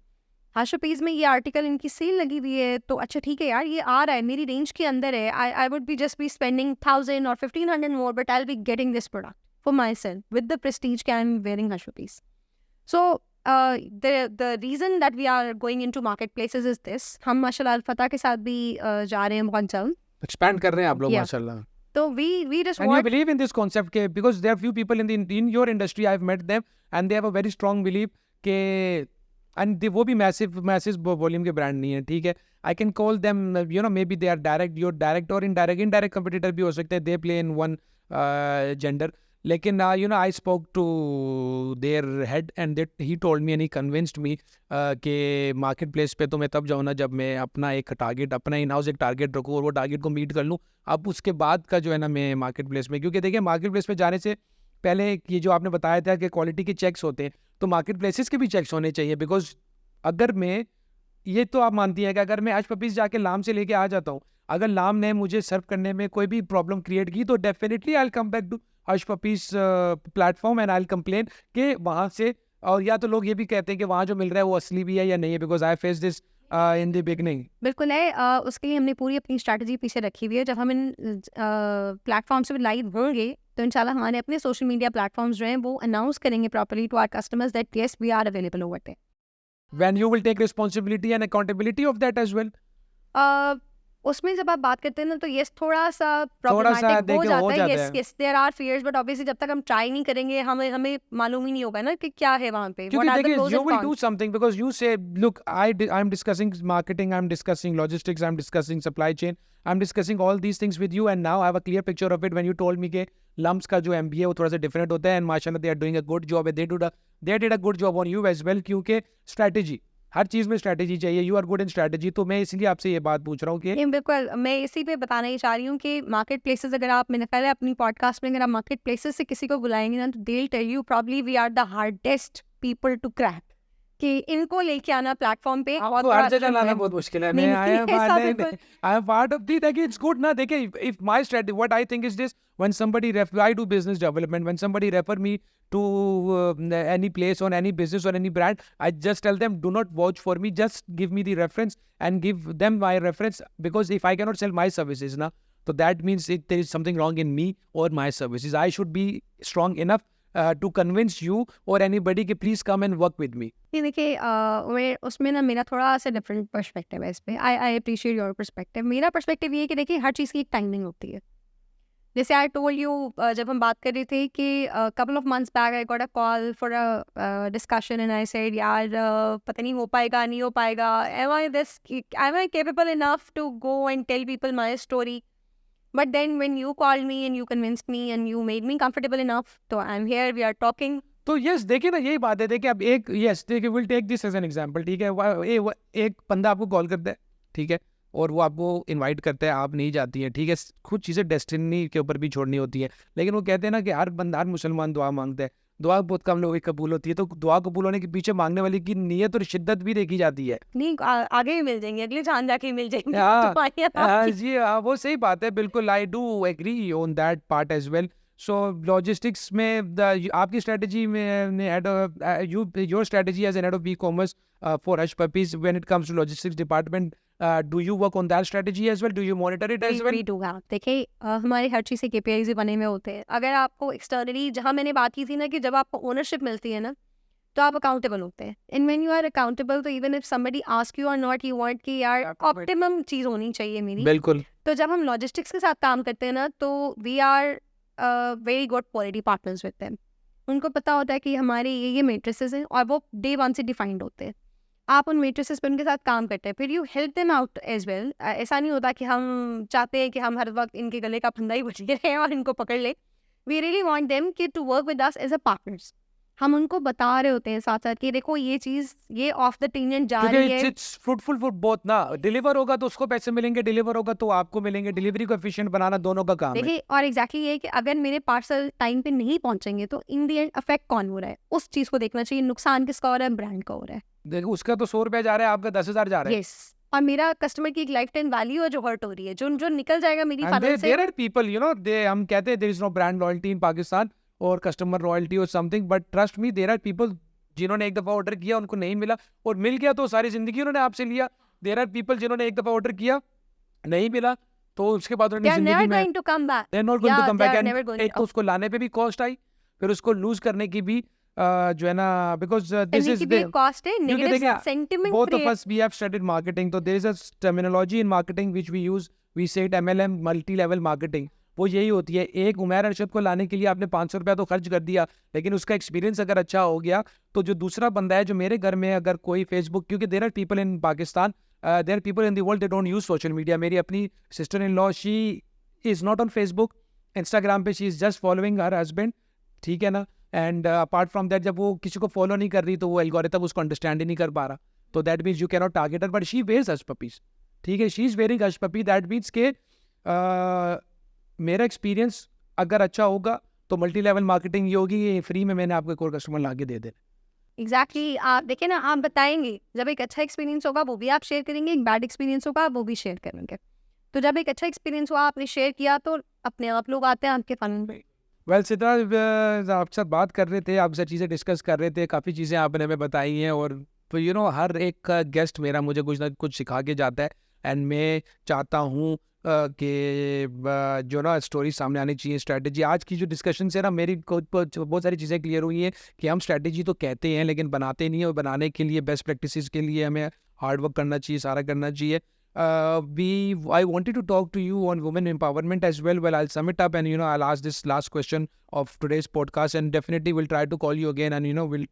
हर्षा पीस में ये आर्टिकल इनकी सेल लगी हुई है, तो अच्छा ठीक है यार, ये आ रहा है, मेरी रेंज के अंदर है। I would be just be spending 1,000 or 1,500 more, but I will be getting this product for my self with the prestige के आई एम वेयरिंग हर्षा पीस। सो the reason that we are going into marketplaces is this. हम माशाल्लाह अल-फतह के साथ भी जा रहे हैं बहुत जल्द, एक्सपैंड कर रहे हैं आप लोग Yeah. माशाल्लाह। तो we just And you want believe in this concept के because there are few people in your industry I've met them and they have a very strong belief के and they वो भी massive volume के brand नहीं है, ठीक है। I can call them maybe they are direct, your direct or indirect competitor भी हो सकते हैं, they play in one gender. लेकिन I spoke to their head and that he told me and he convinced me कि market place पे तो मैं तब जाऊँ ना जब मैं अपना एक टारगेट, अपना इन हाउस एक टारगेट रखूँ और वो टारगेट को मीट कर लूँ। अब उसके बाद का जो है ना मैं मार्केट प्लेस में, क्योंकि देखिए मार्केट प्लेस में जाने से पहले ये जो आपने बताया था कि क्वालिटी के चेक्स होते हैं, तो मार्केट प्लेसेस के भी चेक्स होने चाहिए। बिकॉज अगर मैं, ये तो आप मानती हैं कि अगर मैं आज पपीस जाके लाम से लेके आ जाता हूँ, अगर लाम ने मुझे सर्व करने में कोई भी प्रॉब्लम क्रिएट की तो definitely I will come back to hush puppies platform and I will complain कि वहाँ से, और या तो लोग ये भी कहते हैं कि वहाँ जो मिल रहा है वो असली भी है या नहीं है, because I face this in the beginning. बिल्कुल है। उसके लिए हमने पूरी अपनी स्ट्रैटेजी पीछे रखी हुई है। जब हम इन प्लेटफॉर्म से लाइव होंगे तो इंशाल्लाह हमारे अपने सोशल मीडिया प्लेटफॉर्म्स जो हैं वो अनाउंस करेंगे properly to our customers that yes we are available over there. When you will take responsibility and accountability of that as well. उसमें जब आप बात करते हैं ना तो यस थोड़ा सा थोड़ा सा प्रॉब्लमैटिक हो देखिए जाता हो है। जाता यस है yes there are fears, but obviously जब तक हम ट्राई नहीं करेंगे हमें मालूम ही नहीं होगा ना कि क्या है वहाँ पे, क्योंकि व्हाट आर द देखिए pros you and will do cons. something because you say look I'm discussing marketing, I'm discussing logistics, I'm discussing supply chain, I'm discussing all these things with you and now I have a clear picture of it when you told me कि lumps का जो MBA वो थोड़ा सा different होता है and माशाल्लाह they are doing a good job, they did a good job on you as well, क्योंकि strategy, हर चीज़ में स्ट्रैटेजी चाहिए। You are good in strategy, तो मैं इसलिए आपसे ये बात पूछ रहा हूँ कि बिल्कुल, मैं इसी पे बताना ही चाह रही हूँ कि मार्केट प्लेसेस, अगर आप, मैंने पहले अपनी पॉडकास्ट में अगर आप मार्केट प्लेसेस से किसी को बुलाएंगे ना तो they will tell you probably we are the hardest people to crack, कि इनको लेके आना प्लेटफॉर्म पे बहुत हर जगह लाना बहुत मुश्किल है। मैं I am part of the, देखिए इट्स गुड ना। देखिए if my strategy, what I think is this, when somebody I do business development, when somebody refer me to any place or any business or any brand, I just tell them do not vouch for me, just give me the reference and give them my reference, because if I cannot sell my services na, so that means there is something wrong in me or my services. I should be strong enough to convince you or anybody कि please come and work with me. नहीं देखिए, उसमें ना मेरा थोड़ा सा different perspective है इस पे। I appreciate your perspective. मेरा पर्सपेक्टिव ये है कि देखिए हर चीज़ की एक टाइमिंग होती है। जैसे आई टोल्ड यू, जब हम बात कर रहे थे कि couple of months back I got a call for a discussion and I said यार पता नहीं हो पाएगा नहीं हो पाएगा, am I capable enough to go and tell people my story, but then when you called me and you convinced me and you made me comfortable enough, तो I am here, we are talking. तो yes देखिए ना यही बात है। देखिए अब एक देखिए will take this as an example, ठीक है। एक बंदा आपको कॉल करता है, ठीक है, और वो आपको इनवाइट करता है, आप नहीं जाती हैं, ठीक है। कुछ चीज़ें डेस्टिनी के ऊपर भी छोड़नी होती है, लेकिन वो कहते हैं ना कि हर बंदा, हर मुसलमान दुआ मांगता है, दुआ बहुत कम लोगों की कबूल होती है। तो दुआ कबूल होने के पीछे मांगने वाले की नीयत और शिद्दत भी देखी जाती है। नहीं आगे ही मिल जाएंगे, अगले जान जाके ही मिल जाएंगे। जी वो सही बात है, बिल्कुल। I do agree on that part as well. So logistics में आपकी स्ट्रेटजी में your strategy as an head of e commerce for hush puppies when it comes to logistics department, do you work on that strategy as well? Do you monitor it as well? We do have। देखिए हमारे हर चीज़ से KPIs भी बने हुए होते हैं। अगर आपको एक्सटर्नली, जहाँ मैंने बात की थी ना कि जब आपको ओनरशिप मिलती है ना तो आप अकाउंटेबल होते हैं। And when you are accountable, तो even if somebody ask you और नॉट, यू वांट कि यार ऑप्टिमम चीज़ होनी चाहिए मेरी। बिल्कुल। तो जब हम लॉजिस्टिक्स के साथ काम करते हैं ना तो we are very good quality partners with them. उनको पता होता है कि हमारे ये मेट्रिसेस हैं और वो डे वन से डिफाइंड होते हैं। आप उन वेट्रेसेस पे उनके साथ काम करते हैं, फिर you help them out as well. ऐसा नहीं होता कि हम चाहते हैं कि हम हर वक्त इनके गले का फंदा ही बचे रहें और इनको पकड़ ले। वी रियली वांट देम कि to work with us as a partners. हम उनको बता रहे होते हैं साथ साथ कि देखो ये चीज़ ये ऑफ द टेंजेंट जा क्योंकि रही है। इट्स फ्रूटफुल फॉर बोथ ना, डिलीवर होगा तो उसको पैसे मिलेंगे, डिलीवर होगा तो आपको मिलेंगे, डिलीवरी को एफिशिएंट बनाना दोनों का काम है। देखिए और एग्जैक्टली ये है कि अगर मेरे पार्सल टाइम पे नहीं पहुंचेंगे तो इन दी एंड अफेक्ट कौन हो रहा है, उस चीज़ को देखना चाहिए। नुकसान किसका हो रहा है, ब्रांड का हो रहा है। देखो उसका तो 100 रुपया जा रहा है, आपका 10,000 जा रहा है। यस, और मेरा कस्टमर की एक लाइफ टाइम वैल्यू है जो हर्ट हो रही है, जो जो निकल जाएगा मेरी And फनल से। there are people, you know, they हम कहते हैं there is no brand loyalty in Pakistan और customer loyalty or something, but trust me there are people जिन्होंने एक दफा ऑर्डर किया उनको नहीं मिला और मिल गया तो सारी जिंदगी उन्होंने आपसे लिया। there are people जिन्होंने एक दफा ऑर्डर किया नहीं मिला तो उसके बाद They उन्होंने are जिंदगी never में going to come back. they're not going to Yeah, come they back are and never going एक तो to उसको लाने पे भी कॉस्ट आई, फिर उसको लूज करने की भी जो है ना, बिकॉज दिस करने इज की भी एक कॉस्ट है, क्योंकि नेगेटिव देखिए sentiment both of create. us we have studied marketing, so there is a terminology in marketing which we use, we say it MLM, multi level marketing। वो यही होती है, एक उमैर अरशद को लाने के लिए आपने 500 रुपया तो खर्च कर दिया, लेकिन उसका एक्सपीरियंस अगर अच्छा हो गया तो जो दूसरा बंदा है जो मेरे घर में अगर कोई फेसबुक, क्योंकि there are people in Pakistan, there are people in the world they don't use social media. मेरी अपनी sister in law she is not on Facebook, Instagram पे she is just following her husband, ठीक है ना। And apart from that जब वो किसी को फॉलो नहीं कर रही तो वो एल्गोरिथम उसको अंडरस्टैंड ही नहीं कर पा रहा, तो that means you can not target her, but she wears hush puppies, ठीक है, she is wearing hush puppy. That means के मेरा एक्सपीरियंस अगर अच्छा होगा तो मल्टी लेवल मार्केटिंग ये होगी, ये फ्री में मैंने आपको एक और कस्टमर ला के दे दे। एग्जैक्टली आप देखिए ना, आप बताएंगे जब एक अच्छा एक्सपीरियंस होगा वो भी आप शेयर करेंगे, एक बैड एक्सपीरियंस होगा वो भी शेयर करेंगे। तो जब एक अच्छा एक्सपीरियंस हुआ आपने शेयर किया तो अपने आप लोग आते हैं आपके फन में। वेल सिद्रा, आपके साथ बात कर रहे थे, आपसे चीज़ें डिस्कस कर रहे थे, काफ़ी चीज़ें आपने हमें बताई हैं और तो यू नो हर एक गेस्ट मेरा मुझे कुछ ना कुछ सिखा के जाता है। एंड मैं चाहता हूँ कि जो ना स्टोरी सामने आनी चाहिए, स्ट्रैटेजी। आज की जो डिस्कशन से ना मेरी बहुत सारी चीज़ें क्लियर हुई हैं कि हम स्ट्रैटेजी तो कहते हैं लेकिन बनाते नहीं है, और बनाने के लिए बेस्ट प्रैक्टिसेस के लिए हमें हार्ड वर्क करना चाहिए, सारा करना चाहिए। I wanted to talk to you on women empowerment as well. Well, I'll sum it up and I'll ask this last question of today's podcast, and definitely we'll try to call you again and we'll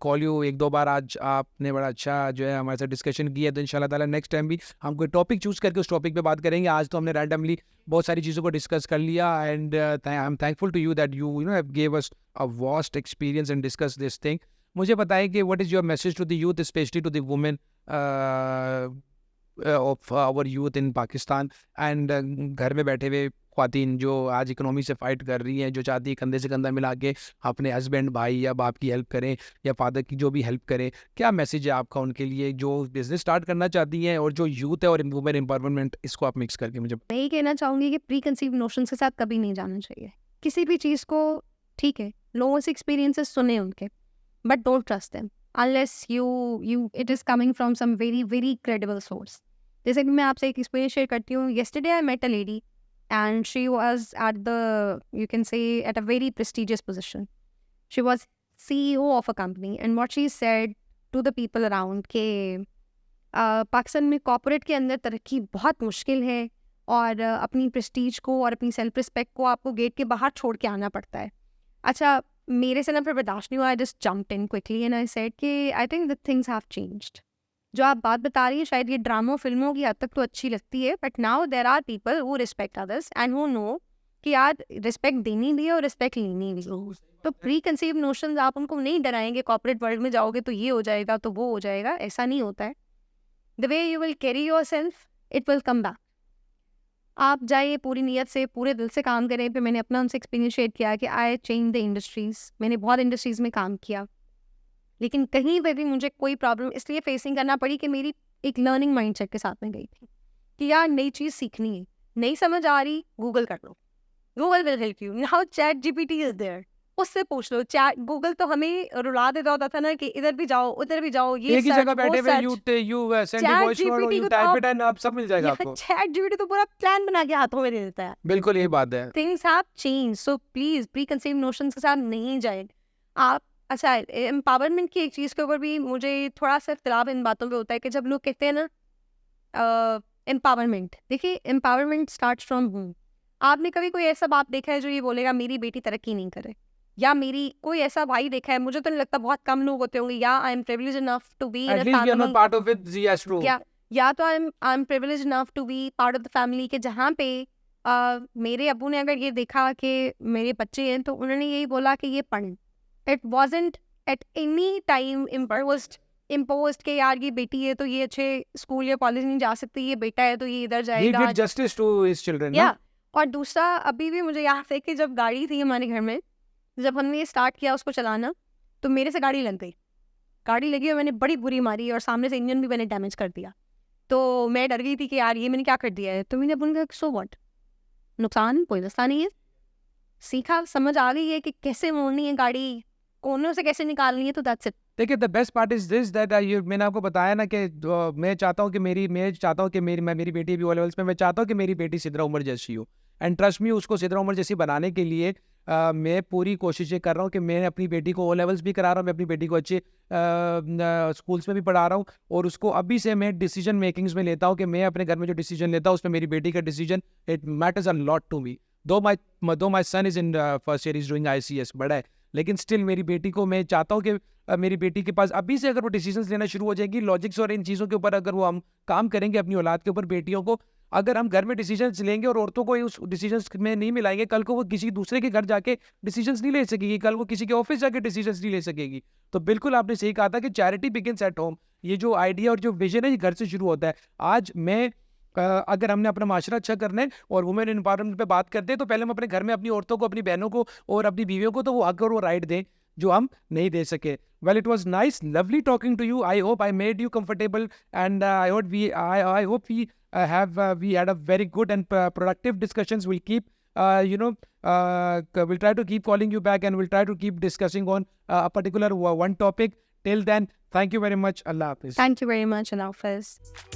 call you एक दो बार। आज आपने बड़ा अच्छा जो है हमारे साथ डिस्कशन किया, तो इंशाल्लाह ताला नेक्स्ट टाइम भी हम कोई टॉपिक चूज करके उस टॉपिक पे बात करेंगे। आज तो हमने रैंडमली बहुत सारी चीज़ों को डिस्कस कर लिया, and I am thankful to you that you have give us a vast experience and discuss this thing. मुझे बताएं कि what is your message to the youth, specially to the women of our youth in Pakistan, and घर में बैठे हुए ख्वातीन जो आज economy से फाइट कर रही हैं, जो चाहती है कंधे से कंधा मिला के अपने हस्बैंड, भाई या बाप की हेल्प करें या फादर की जो भी हेल्प करें। क्या मैसेज है आपका उनके लिए जो बिजनेस स्टार्ट करना चाहती हैं और जो यूथ है और वुमेन एम्पावरमेंट, इसको आप मिक्स करके मुझे। मैं ये कहना चाहूँगी कि प्री कंसीव नोशन के साथ कभी नहीं जाना चाहिए किसी भी चीज़ को। ठीक है, लोगों से एक्सपीरियंसेस सुने उनके, but don't trust them unless you it is coming from some very very credible source. जैसे कि मैं आपसे एक एक्सपीरियंस शेयर करती हूँ। Yesterday I met a lady and she was at the, you can say, at a very prestigious position. She was CEO of a company, and what she said to the people around कि पाकिस्तान में corporate के अंदर तरक्की बहुत मुश्किल है और अपनी प्रेस्टीज को और अपनी सेल्फ रिस्पेक्ट को आपको गेट के बाहर छोड़ के आना पड़ता है। अच्छा, मेरे से ना फिर बर्दाश्त नहीं हुआ, I just jumped in quickly and I said कि I think the things have changed. जो आप बात बता रही है शायद ये ड्रामों फिल्मों की हद तक तो अच्छी लगती है, but now there are people who respect others and who know कि यार रिस्पेक्ट देनी भी है और रिस्पेक्ट लेनी भी है। तो प्री कंसीव नोशंस आप उनको नहीं डराएंगे कॉर्पोरेट वर्ल्ड में जाओगे तो ये हो जाएगा तो वो हो जाएगा, ऐसा नहीं होता है। The way you will carry your self it will come back. आप जाइए पूरी नीयत से, पूरे दिल से काम करें। फिर मैंने अपना उनसे एक्सपीरियंस शेयर किया कि आई चेंज द इंडस्ट्रीज। मैंने बहुत इंडस्ट्रीज में काम किया, लेकिन कहीं पर भी मुझे कोई प्रॉब्लम इसलिए फेसिंग करना पड़ी कि मेरी एक लर्निंग माइंडसेट के साथ में गई थी कि यार नई चीज़ सीखनी है, नहीं समझ आ रही गूगल कर लो, Google will help you. Now ChatGPT is there, उससे पूछ लो। चैट गूगल तो हमें रुला देता होता था ना कि इधर भी जाओ उधर भी जाओ, ये एक ही जगह बैठे हुए you send Chat voice note, GPT you को टाइप इट एंड आप सब मिल जाएगा आपको। चैट जीपीटी तो पूरा प्लान बना के हाथों में दे देता है। बिल्कुल यही बात है। Things have change, so please pre conceive notions के साथ नहीं जाए आप। अच्छा, एम्पावरमेंट की एक चीज़ के ऊपर भी मुझे थोड़ा सा इख्तिलाफ इन बातों पे होता है कि जब लोग कहते हैं ना एम्पावरमेंट, देखिए एम्पावरमेंट स्टार्ट फ्रॉम होम। आपने कभी कोई ऐसा बाप देखा है जो ये बोलेगा मेरी बेटी तरक्की नहीं करे? या मेरी कोई ऐसा भाई देखा है, मुझे तो नहीं लगता, बहुत कम लोग होते होंगे, या I am privilege enough to be in At a least we are not family, part of it. Yes, true. या तो I am privilege enough to be part of the family के जहाँ पे मेरे अब्बू ने अगर ये देखा कि मेरे बच्चे हैं तो उन्होंने यही बोला कि ये पढ़। It wasn't at any time imposed कि यार ये बेटी है तो ये अच्छे स्कूल या कॉलेज नहीं जा सकती, ये बेटा है तो ये इधर He जाएगा। did justice to his children. या No? और दूसरा अभी भी मुझे याद है कि जब गाड़ी थी हमारे घर में, जब हमने ये स्टार्ट किया उसको चलाना, तो मेरे से गाड़ी लग गई। गाड़ी लगी और मैंने बड़ी बुरी मारी और सामने से इंजन भी मैंने डैमेज कर दिया। तो मैं डर गई थी कि यार ये मैंने क्या कर दिया है। तो मैंने अपन कहा सो व्हाट, नुकसान कोई मसला नहीं है, सीखा, समझ आ गई है कि कैसे मोड़नी है गाड़ी, कोनों से कैसे निकालनी है, तो दैट्स इट। देखिए the best part is this that मैंने आपको बताया ना कि मैं चाहता हूँ कि मेरी बेटी भी ओ लेवल्स में, मैं चाहता हूँ कि मेरी बेटी सिद्रा उमर जैसी हो। एंड ट्रस्ट मी, उसको सिद्रा उमर जैसी बनाने के लिए मैं पूरी कोशिशें कर रहा हूँ कि मैं अपनी बेटी को ओ लेवल्स भी करा रहा हूँ, मैं अपनी बेटी को अच्छे स्कूल्स में भी पढ़ा रहा हूँ, और उसको अभी से मैं डिसीजन मेकिंग्स में लेता हूँ कि मैं अपने घर में जो डिसीजन लेता हूँ उसमें मेरी बेटी का decision it matters a lot to me. Though my son is in first year, is doing ICS, बड़ा है, लेकिन स्टिल मेरी बेटी को मैं चाहता हूँ कि मेरी बेटी के पास अभी से अगर वो डिसीजंस लेना शुरू हो जाएगी, लॉजिक्स और इन चीज़ों के ऊपर अगर वो हम काम करेंगे अपनी औलाद के ऊपर, बेटियों को अगर हम घर में डिसीजंस लेंगे और औरतों को उस डिसीजंस में नहीं मिलाएंगे, कल को वो किसी दूसरे के घर जाके डिसीजंस नहीं ले सकेगी, कल वो किसी के ऑफिस जाके डिसीजंस नहीं ले सकेगी। तो बिल्कुल आपने सही कहा था कि चैरिटी बिगिंस एट होम। ये जो आइडिया और जो विजन है ये घर से शुरू होता है। आज मैं अगर हमने अपना माशरा अच्छा करना है और वुमेन एम्पावरमेंट पे बात करते हैं, तो पहले हम अपने घर में अपनी औरतों को, अपनी बहनों को और अपनी बीवियों को तो वो हक और वो राइट दें जो हम नहीं दे सके। Well, it was nice, lovely talking to you. I hope I made you comfortable, and I hope we had a very good and productive discussions. We'll keep, we'll try to keep calling you back, and we'll try to keep discussing on a particular one topic. Till then, thank you very much. Allah Hafiz. Thank you very much, Allah Hafiz.